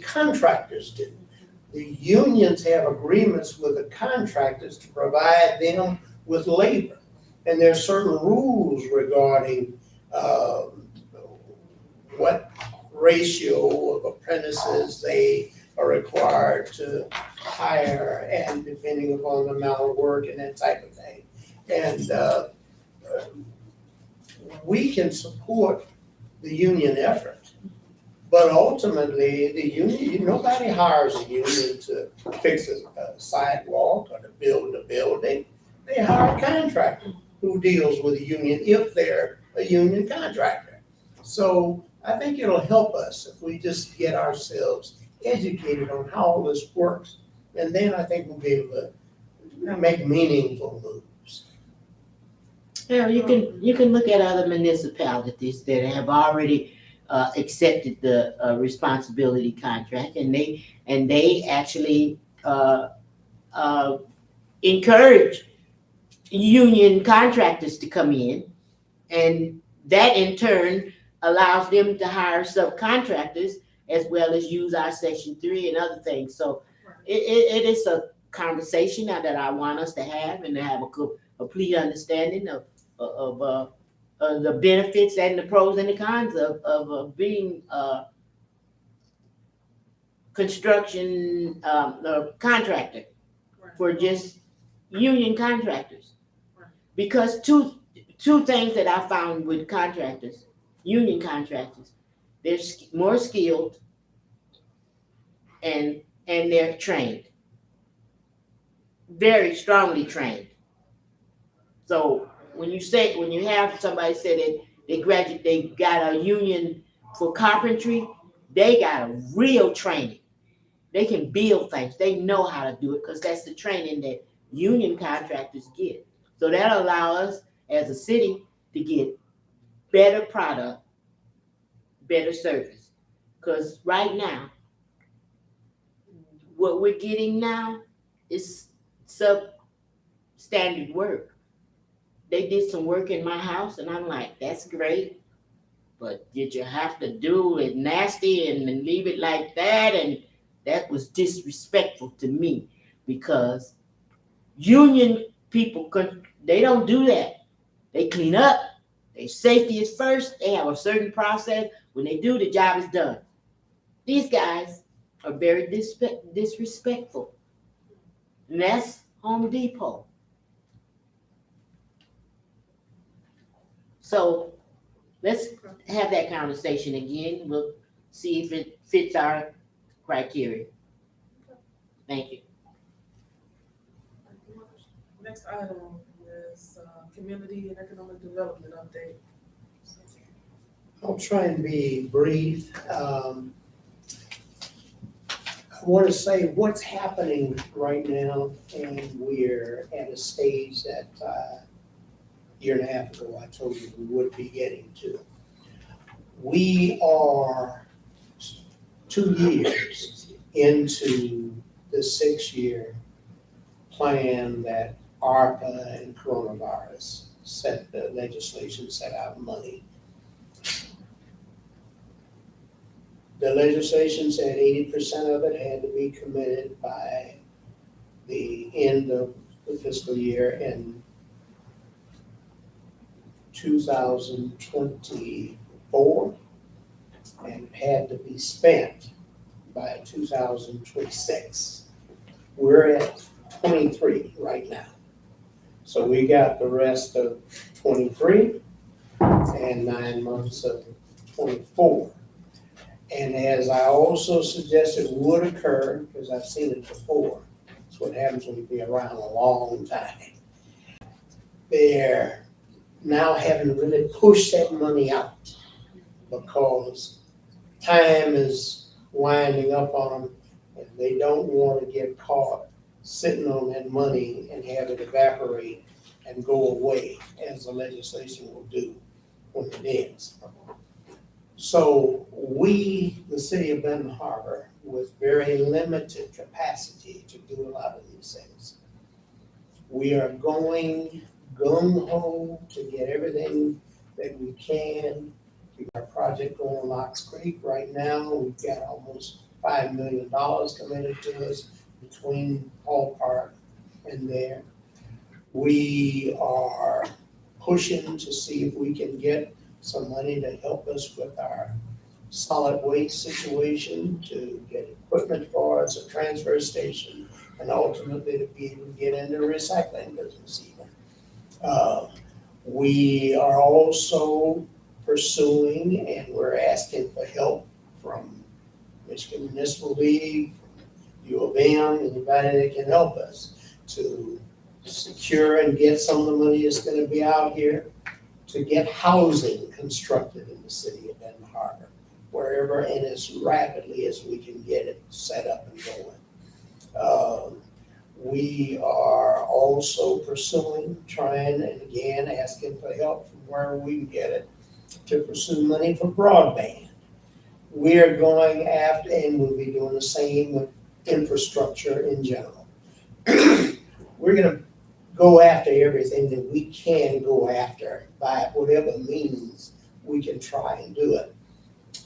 contractors do. The unions have agreements with the contractors to provide them with labor. And there are certain rules regarding what ratio of apprentices they are required to hire, and depending upon the amount of work and that type of thing. And we can support the union effort, but ultimately the union, nobody hires a union to fix a sidewalk or to build a building. They hire a contractor who deals with the union if they're a union contractor. So I think it'll help us if we just get ourselves educated on how all this works. And then I think we'll be able to make meaningful moves. Yeah, you can look at other municipalities that have already accepted the responsibility contract, and they actually encourage union contractors to come in, and that in turn allows them to hire subcontractors as well as use our Section 3 and other things. So it is a conversation now that I want us to have, and to have a complete understanding of the benefits and the pros and the cons of being construction contractor for just union contractors. Because two things that I found with contractors, union contractors, they're more skilled and they're trained, very strongly trained. So when you have somebody say that they got a union for carpentry, they got a real training. They can build things. They know how to do it because that's the training that union contractors get. So that'll allow us as a city to get better product, better service. Because right now, what we're getting now is substandard work. They did some work in my house, and I'm like, that's great. But did you have to do it nasty and leave it like that? And that was disrespectful to me, because union people, they don't do that. They clean up. Their safety is first. They have a certain process. When they do, the job is done. These guys are very disrespectful. And that's Home Depot. So let's have that conversation again. We'll see if it fits our criteria. Thank you. Next item is community and economic development update. I'll try and be brief. I want to say what's happening right now, and we're at a stage that a year and a half ago I told you we would be getting to. We are 2 years into the 6-year plan that ARPA and coronavirus the legislation set out money. The legislation said 80% of it had to be committed by the end of the fiscal year in 2024, and it had to be spent by 2026. We're at 23 right now. So we got the rest of 23 and 9 months of 24. And as I also suggested would occur, because I've seen it before, it's what happens when you've been around a long time. They're now having to really push that money out because time is winding up on them, and they don't want to get caught sitting on that money and have it evaporate and go away, as the legislation will do when it ends. So we, the city of Benton Harbor, with very limited capacity to do a lot of these things, we are going gung-ho to get everything that we can. We've got a project going on Ox Creek right now. We've got almost $5 million committed to us between Hall Park and there. We are pushing to see if we can get some money to help us with our solid waste situation, to get equipment for us, a transfer station, and ultimately to be able to get into the recycling business even. We are also pursuing, and we're asking for help from Michigan Municipal League, U of M, anybody that can help us to secure and get some of the money that's going to be out here to get housing constructed in the city of Benton Harbor. wherever and as rapidly as we can get it set up and going. We are also trying, and again, asking for help from where we can get it, to pursue money for broadband. We're going after, and we'll be doing the same with infrastructure in general. We're gonna go after everything that we can go after by whatever means we can try and do it.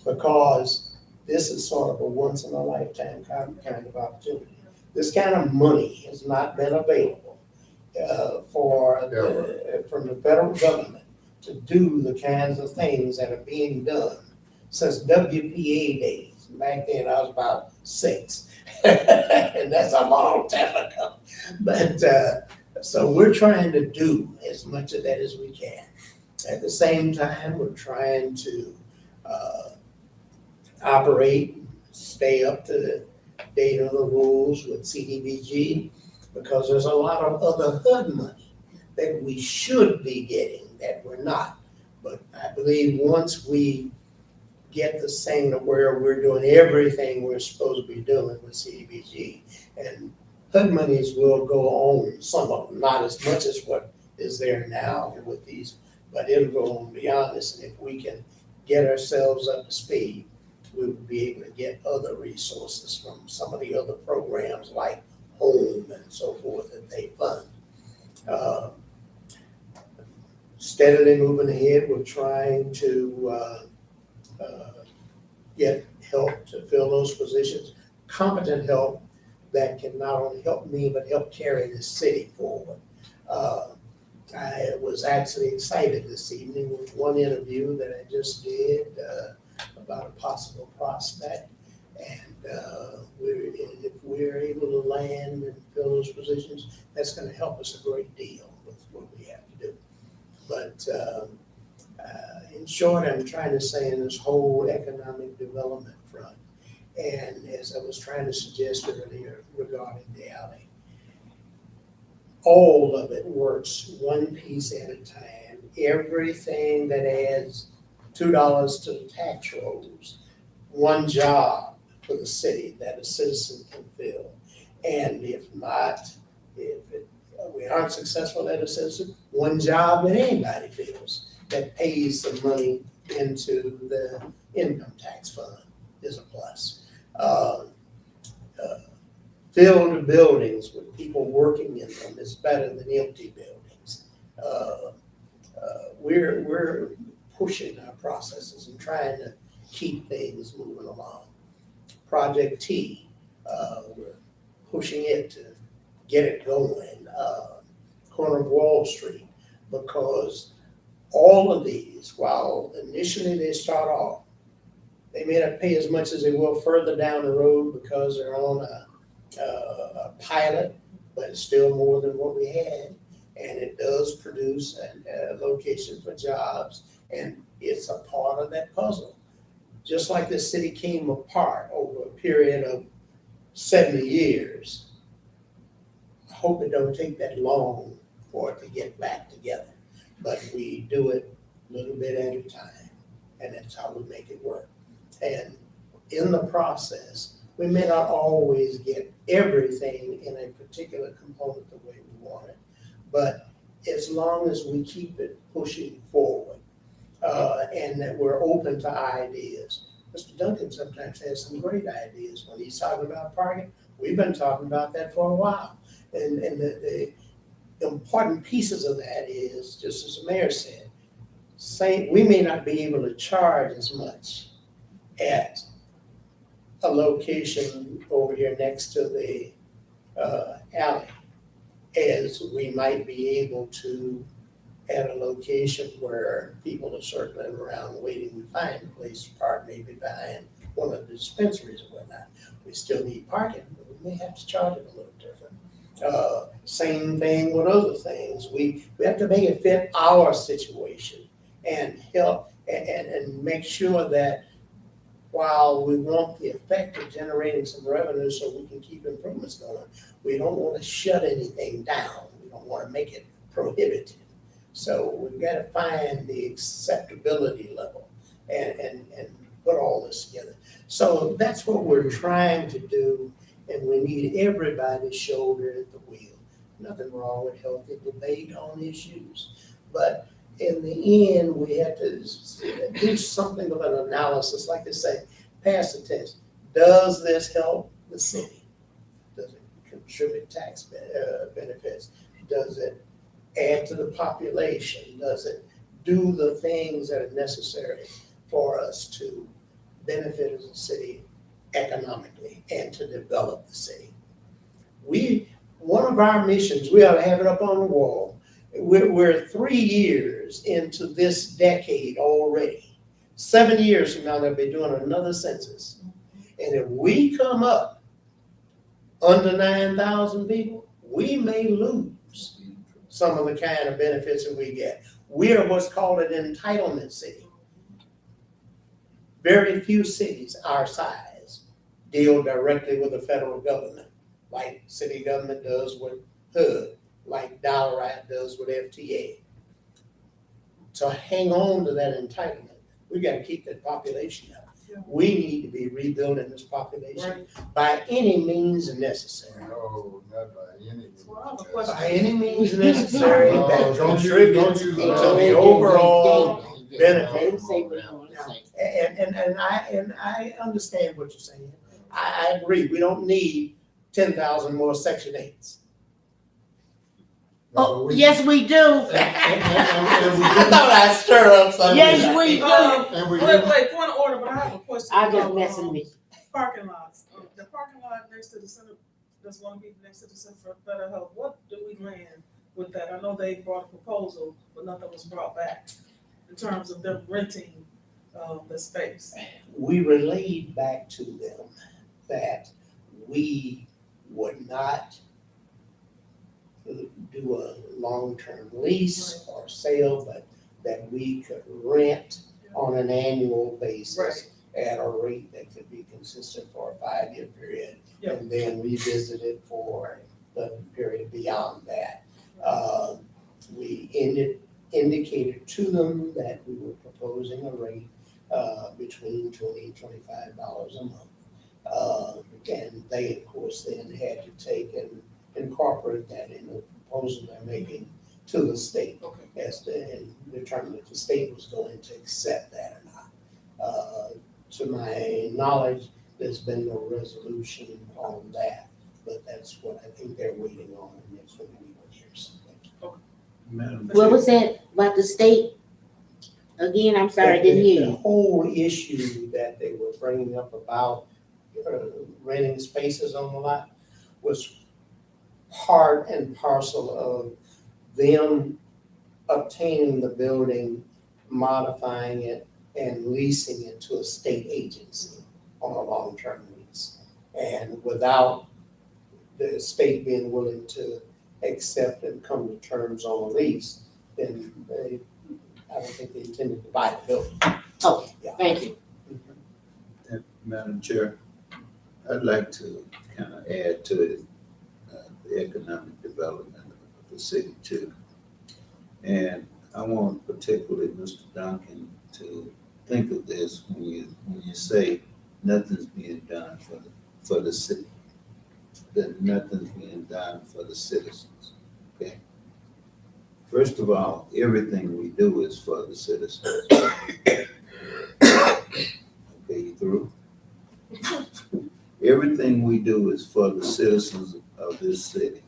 Because this is sort of a once in a lifetime kind of opportunity. This kind of money has not been available from the federal government to do the kinds of things that are being done since WPA days. Back then I was about 6, and that's a long time ago. But so we're trying to do as much of that as we can. At the same time, we're trying to operate, stay up to the date on the rules with CDBG, because there's a lot of other HUD money that we should be getting that we're not. But I believe once we get this thing to where we're doing everything we're supposed to be doing with CDBG, and HUD monies will go on, some of them, not as much as what is there now with these, but it'll go on beyond this. And if we can get ourselves up to speed, we will be able to get other resources from some of the other programs like home and so forth that they fund. Steadily moving ahead, we're trying to get help to fill those positions, competent help that can not only help me, but help carry this city forward. I was actually excited this evening with one interview that I just did about a possible prospect. And if we're able to land and fill those positions, that's going to help us a great deal with what we have to do. But in short, I'm trying to say in this whole economic development front, and as I was trying to suggest earlier regarding the alley, all of it works one piece at a time. Everything that adds $2 to the tax rolls, one job for the city that a citizen can fill. And if not, we aren't successful at a citizen, one job that anybody fills that pays some money into the income tax fund is a plus. Filled buildings with people working in them is better than empty buildings. We're pushing our processes and trying to keep things moving along. Project T, we're pushing it to get it going. Corner of Wall Street, because all of these, while initially they start off, they may not pay as much as they will further down the road because they're on a pilot, but it's still more than what we had. And it does produce a location for jobs, and it's a part of that puzzle. Just like the city came apart over a period of 70 years, I hope it don't take that long for it to get back together. But we do it a little bit at a time, and that's how we make it work. And in the process, we may not always get everything in a particular component the way we want it, but as long as we keep it pushing forward, and that we're open to ideas. Mr. Duncan sometimes has some great ideas when he's talking about parking. We've been talking about that for a while. And the important pieces of that is, just as the mayor said, we may not be able to charge as much at a location over here next to the alley as we might be able to at a location where people are circling around waiting to find a place to park, maybe behind one of the dispensaries or whatnot. We still need parking, but we may have to charge it a little different. Same thing with other things. We have to make it fit our situation and help and make sure that while we want the effect of generating some revenue so we can keep improvements going, we don't want to shut anything down. We don't want to make it prohibitive. So we've got to find the acceptability level. And put all this together. So that's what we're trying to do, and we need everybody's shoulder at the wheel. Nothing wrong with healthy debate on issues, but in the end, we have to do something of an analysis, like they say, pass the test. Does this help the city? Does it contribute tax benefits? Does it add to the population? Does it do the things that are necessary for us to benefit as a city economically and to develop the city? One of our missions, we ought to have it up on the wall. We're 3 years into this decade already. 7 years from now, they'll be doing another census. And if we come up under 9,000 people, we may lose some of the kind of benefits that we get. We are what's called an entitlement city. Very few cities our size deal directly with the federal government, like city government does with HUD, like Dollarite does with FTA. To hang on to that entitlement, we got to keep that population up. We need to be rebuilding this population by any means necessary. No, not by any means. Well, I have a question. By any means necessary No, that don't contributes use to that. the overall Let benefit. him say what he wants to say. And I understand what you're saying. I agree, we don't need 10,000 more Section 8s. Oh, yes, we do. I thought I'd stir up something. Yes, we do. And we didn't. Wait, point of order, but I have a question. I'm just about, messing with you. Parking lots. The parking lot next to the center, that's gonna be next to the Center for Better Health. What do we land with that? I know they brought a proposal, but nothing was brought back in terms of them renting the space. We relayed back to them that we would not do a long-term lease or sale, but that we could rent on an annual basis at a rate that could be consistent for a 5-year period, Yeah. and then revisit it for the period beyond that. We indicated to them that we were proposing a rate between $20 and $25 a month. And they, of course, then had to take and incorporate that in the proposal they're making to the state as to and determine if the state was going to accept that or not. To my knowledge, there's been no resolution on that, but that's what I think they're waiting on, and next week we will hear something. Madam What Chair. was that about the state? Again, I'm sorry, I didn't hear The you. whole issue that they were bringing up about renting spaces on the lot was part and parcel of them obtaining the building, modifying it, and leasing it to a state agency on a long-term lease. And without the state being willing to accept and come to terms on a lease, then I don't think they intended to buy the building. Okay, Yeah. thank you. Madam Chair, I'd like to kind of add to it, the economic development of the city too. And I want particularly Mr. Duncan to think of this when you say nothing's being done for the city, that nothing's being done for the citizens, okay? First of all, everything we do is for the citizens. Okay, you through? Everything we do is for the citizens of this city.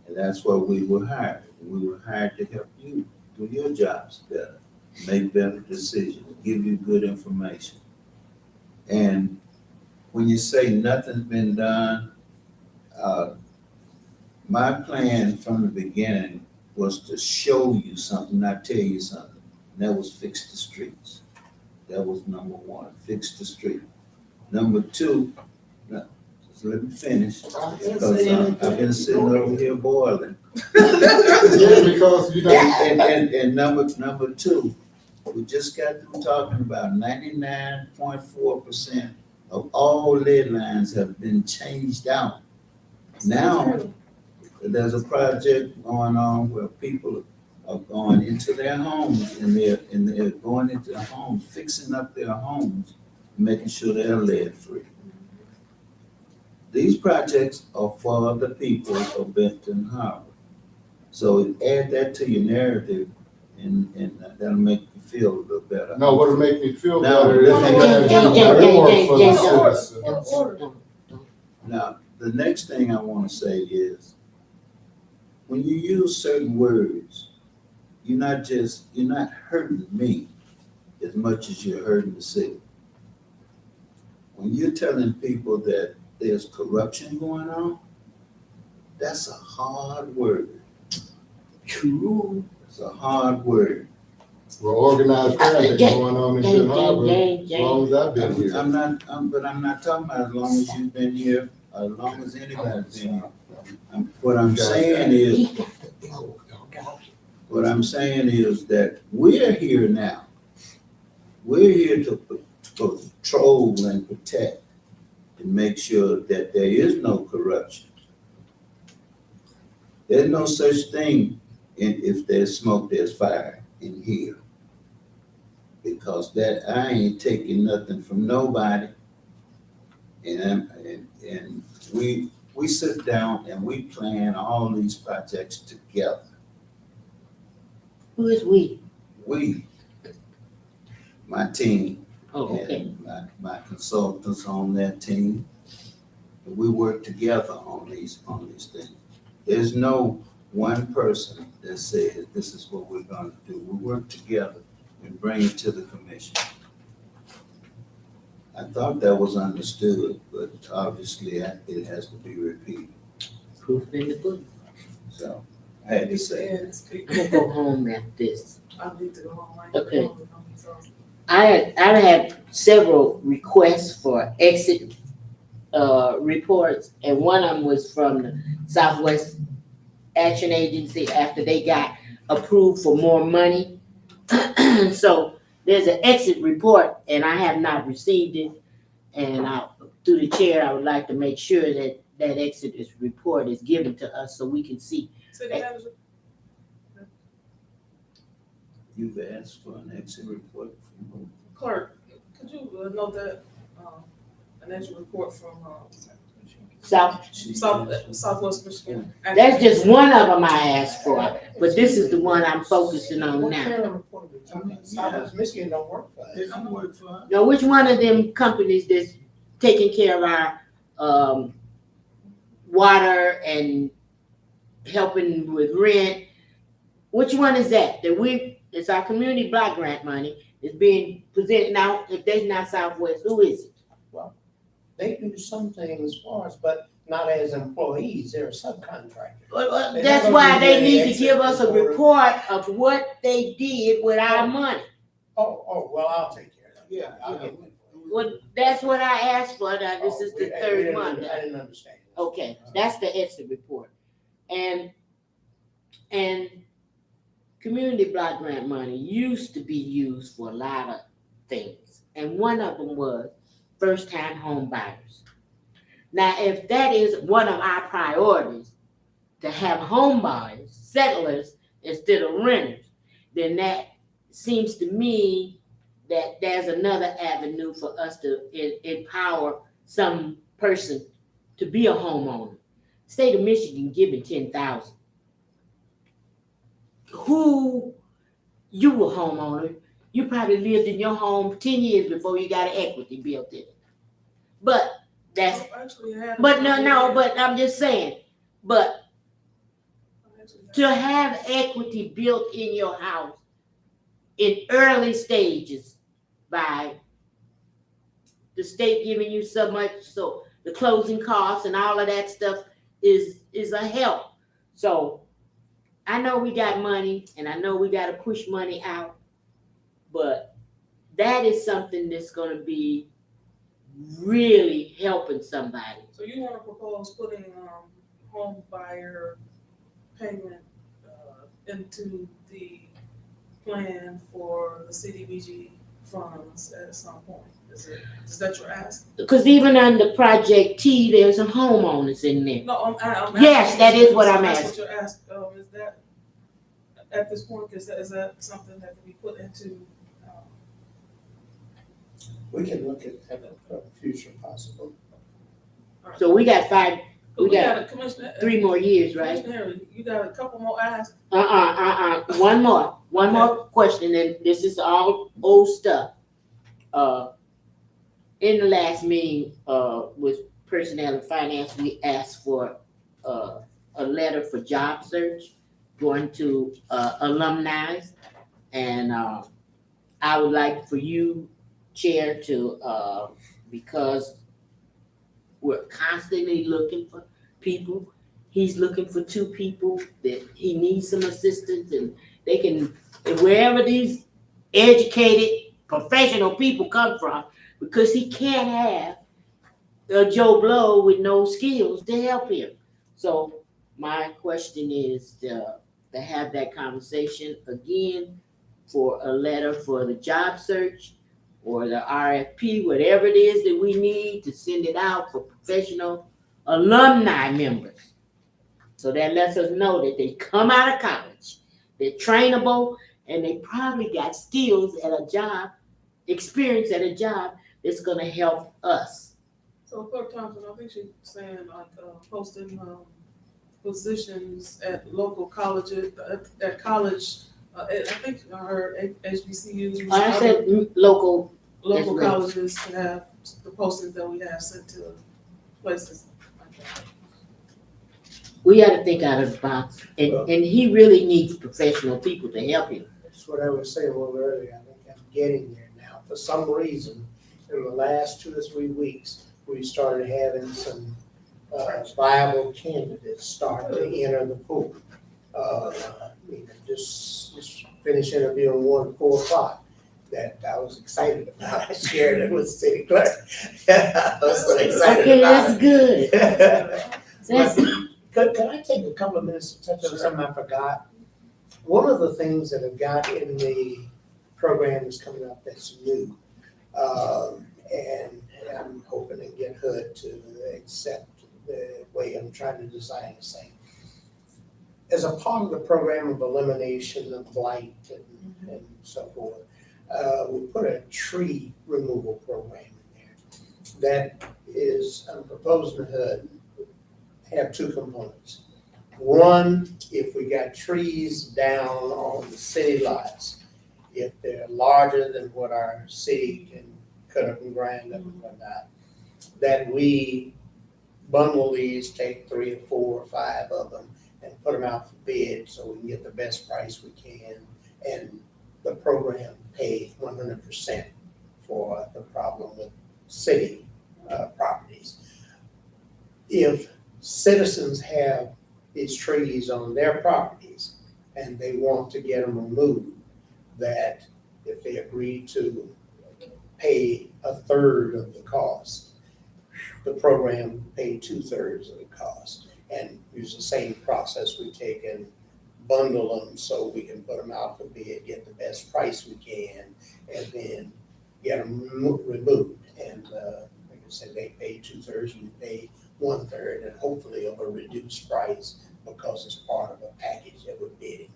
And that's why we were hired. We were hired to help you do your jobs better, make better decisions, give you good information. And when you say nothing's been done, my plan from the beginning was to show you something, not tell you something. And that was fix the streets. That was number one, fix the street. Number two, just let me finish, because I've been sitting over here boiling. Yeah, because you know. And number two, we just got through talking about 99.4% of all lead lines have been changed out. Now, there's a project going on where people are going into their homes and they're going into their homes, fixing up their homes, making sure they're lead free. These projects are for the people of Benton Harbor. So add that to your narrative and that'll make you feel a little better. No, what'll make me feel No, better is no, you no, gotta no, do more for the no, citizens. Now, the next thing I want to say is, when you use certain words, you're not hurting me as much as you're hurting the city. When you're telling people that there's corruption going on, that's a hard word. True. It's a hard word. Well, organized crime been going on in Benton Harbor as Jane. long as I've been here. But I'm not talking about as long as you've been here, or as long as anybody's been here. What I'm saying is that we're here now. We're here to patrol and protect and make sure that there is no corruption. There's no such thing if there's smoke, there's fire in here. Because that I ain't taking nothing from nobody. And we sit down and we plan all these projects together. Who is we? We, my team, Oh, okay. and my consultants on that team, we work together on these things. There's no one person that says this is what we're gonna do. We work together and bring it to the commission. I thought that was understood, but obviously it has to be repeated. Proof in the pudding. So I had to say it. I'm gonna go home after this. I need to go home. Okay. I had several requests for exit reports, and one of them was from the Southwest Action Agency after they got approved for more money. So there's an exit report, and I have not received it. And through the chair, I would like to make sure that that exit report is given to us so we can see. City manager? You've asked for an exit report from who? Clerk, could you note that, an exit report from, Southwest Michigan? That's just one of them I asked for, but this is the one I'm focusing on What now. kind of report are we talking about? Southwest Michigan don't work for us. It don't work for us. Now, which one of them companies that's taking care of our water and helping with rent? Which one is that? It's our community block grant money. It's being presented now. If there's not Southwest, who is it? They do some things for us, but not as employees, they're subcontractors. Well, They're that's not why gonna they do need any to give us a exit report of what they did with our money. Well, I'll take care of that. Yeah, I'll get one. Well, that's what I asked for. Now, this is the third one. I didn't understand. Okay, that's the exit report. And community block grant money used to be used for a lot of things. And one of them was first-time home buyers. Now, if that is one of our priorities, to have home buyers, settlers, instead of renters, then that seems to me that there's another avenue for us to empower some person to be a homeowner. State of Michigan giving $10,000. Who, you were a homeowner, you probably lived in your home 10 years before you got an equity built in it. But that's, but I'm just saying, but to have equity built in your house in early stages by the state giving you so much, so the closing costs and all of that stuff is a help. So I know we got money and I know we got to push money out, but that is something that's going to be really helping somebody. So you want to propose putting, home buyer payment, into the plan for the CDBG funds at some point? Is that your ask? Because even under Project T, there's some homeowners in there. No, I'm Yes, asking that you- is what I'm that's asking. what you're asking, is that, at this point, is that something that can be put into, We can look at that for the future possible. So we got five, we we got got a commissioner. 3 more years, right? Commissioner Harry, you got a couple more eyes. One more question, and this is all old stuff. In the last meeting, with personnel and finance, we asked for, a letter for job search going to, alumni. And, I would like for you, Chair, to, because we're constantly looking for people. He's looking for 2 people that he needs some assistance, and they can, and wherever these educated, professional people come from, because he can't have a Joe Blow with no skills to help him. So my question is to have that conversation again for a letter for the job search or the RFP, whatever it is that we need to send it out for professional alumni members. So that lets us know that they come out of college, they're trainable, and they probably got skills at a job, experience at a job that's gonna help us. So Clerk Thompson, I think she's saying like, posting, positions at local colleges, at college, I think I heard HBCUs. I said local. Local as well. colleges to have the postings that we have sent to places like that. We gotta think out of the box, and he really needs professional people to help him. That's what I was saying a little earlier. I think I'm getting there now. For some reason, in the last 2 to 3 weeks, we started having some viable candidates start to enter the pool. Just finished interviewing one at 4 o'clock that I was excited about. I shared it with the city clerk. I was so excited Okay, about that's good. it. Could I take a couple of minutes to touch on something I forgot? One of the things that I've got in the program that's coming up that's new, and I'm hoping to get HUD to accept the way I'm trying to design this thing. As a part of the program of elimination of blight and so forth, we put a tree removal program in there. That is, I'm proposing to HUD have 2 components. One, if we got trees down on the city lots, if they're larger than what our city can cut up and grind up and whatnot, that we bundle these, take 3 or 4 or 5 of them and put them out for bid so we can get the best price we can, and the program pay 100% for the problem with city properties. If citizens have these trees on their properties and they want to get them removed, that if they agree to pay 1/3 of the cost, the program pay 2/3 of the cost, and use the same process we take and bundle them so we can put them out for bid, get the best price we can, and then get them removed. And like I said, they pay 2/3, we pay 1/3, and hopefully of a reduced price because it's part of a package that we're bidding.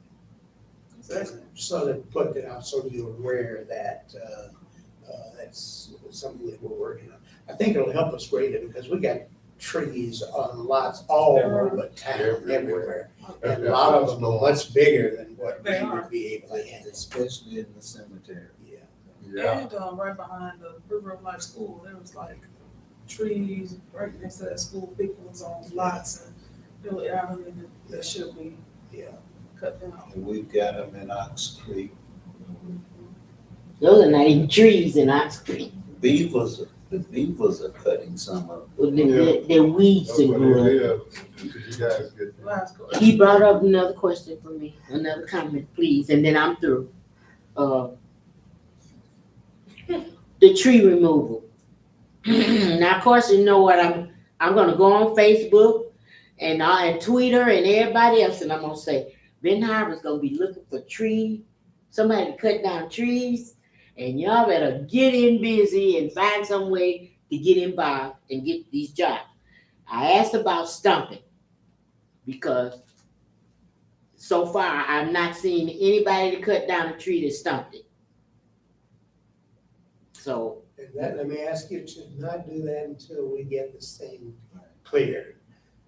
So to put that out so you're aware that that's something that we're working on. I think it'll help us greatly because we got trees on lots all over town, everywhere. And a lot of them are much bigger than what we would be able to handle. Especially in the cemetery. Yeah. And right behind the River of Life School, there was like trees right next to that school, big ones on lots, and really, I mean, that should be cut down. And we've got them in Ox Creek. Those are not even trees in Ox Creek. The beavers are cutting some of them. They're weeds That's that what grew up. it is. You guys get. Last question. He brought up another question for me, another comment, please, and then I'm through. The tree removal. Now, of course, you know what, I'm gonna go on Facebook and Twitter and everybody else, and I'm gonna say, Ben Harbor's gonna be looking for somebody to cut down trees, and y'all better get in busy and find some way to get involved and get these jobs. I asked about stumping because so far, I've not seen anybody to cut down a tree that stumped it. So, And that, let me ask you to not do that until we get this thing cleared.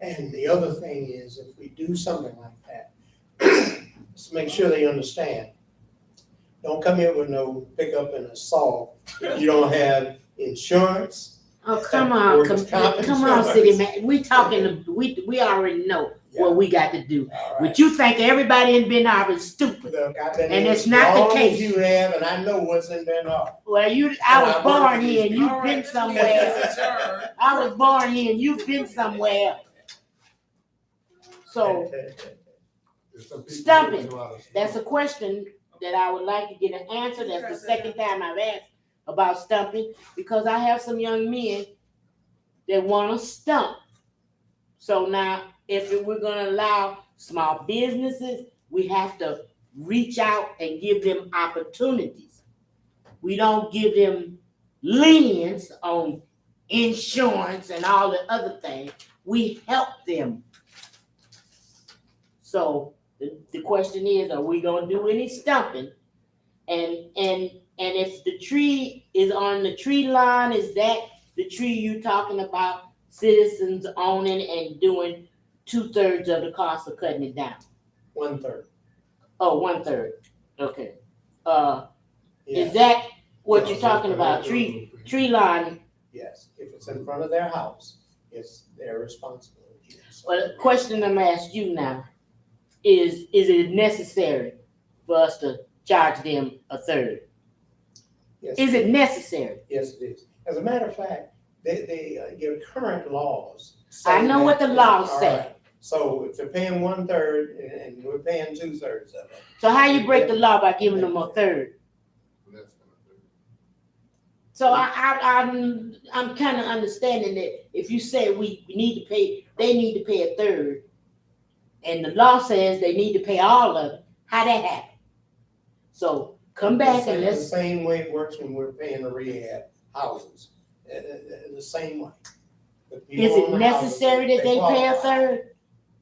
And the other thing is, if we do something like that, let's make sure they understand. Don't come in with no pickup and a saw. You don't have insurance. oh, come on, Workers' comp come on, insurance. city man, we talking, we already know what we got to do. All But right. you think everybody in Ben Arbor is stupid. Look, I've been And here it's as not the long as case. you have, and I know what's in Ben Arbor. Well, I was I born work here and with you've All right, been this meeting somewhere. is adjourned. I was born here and you've been somewhere. So There's some people Stop who it. know how to that's a question that I would like to get an answer. That's the second time I've asked about stumping, because I have some young men that want to stump. So now, if we're gonna allow small businesses, we have to reach out and give them opportunities. We don't give them lenience on insurance and all the other things. We help them. So the question is, are we gonna do any stumping? And if the tree is on the tree line, is that the tree you talking about citizens owning and doing 2/3 of the cost of cutting it down? 1/3. Oh, 1/3. Okay. Yeah. Is that what you're Yeah, talking about? that's- Tree line. Yes, if it's in front of their house, it's their responsibility. Well, the question I'm asking you now is it necessary for us to charge them 1/3? Yes, Is it necessary? yes, it is. As a matter of fact, your current laws. I say know what the that- laws all say. right. So if they're paying 1/3 and we're paying 2/3 of it. So how you break the law by giving them 1/3? Less than a third. So I'm kind of understanding that if you say we need to pay, they need to pay 1/3, and the law says they need to pay all of it, how that happen? So come back and The let's, same way it works when we're paying the rehab houses, the same way. The people is on it the houses, necessary that they pay a qualify. 1/3?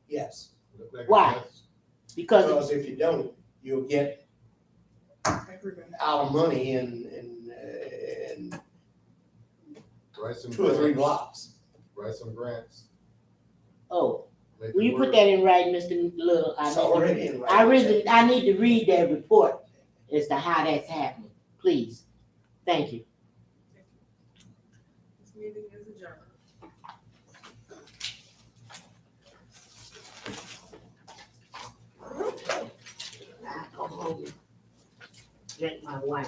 Yes, Why? Because because if you don't, you'll get Everybody. out of money in Write some 2 or 3 grants. blocks. Write some grants. oh, Make will it you put work. that in writing, Mr. Little? It's already in writing. I need to read that report as to how that's happening, please. Thank you. This meeting is adjourned. I go home and drink my wine.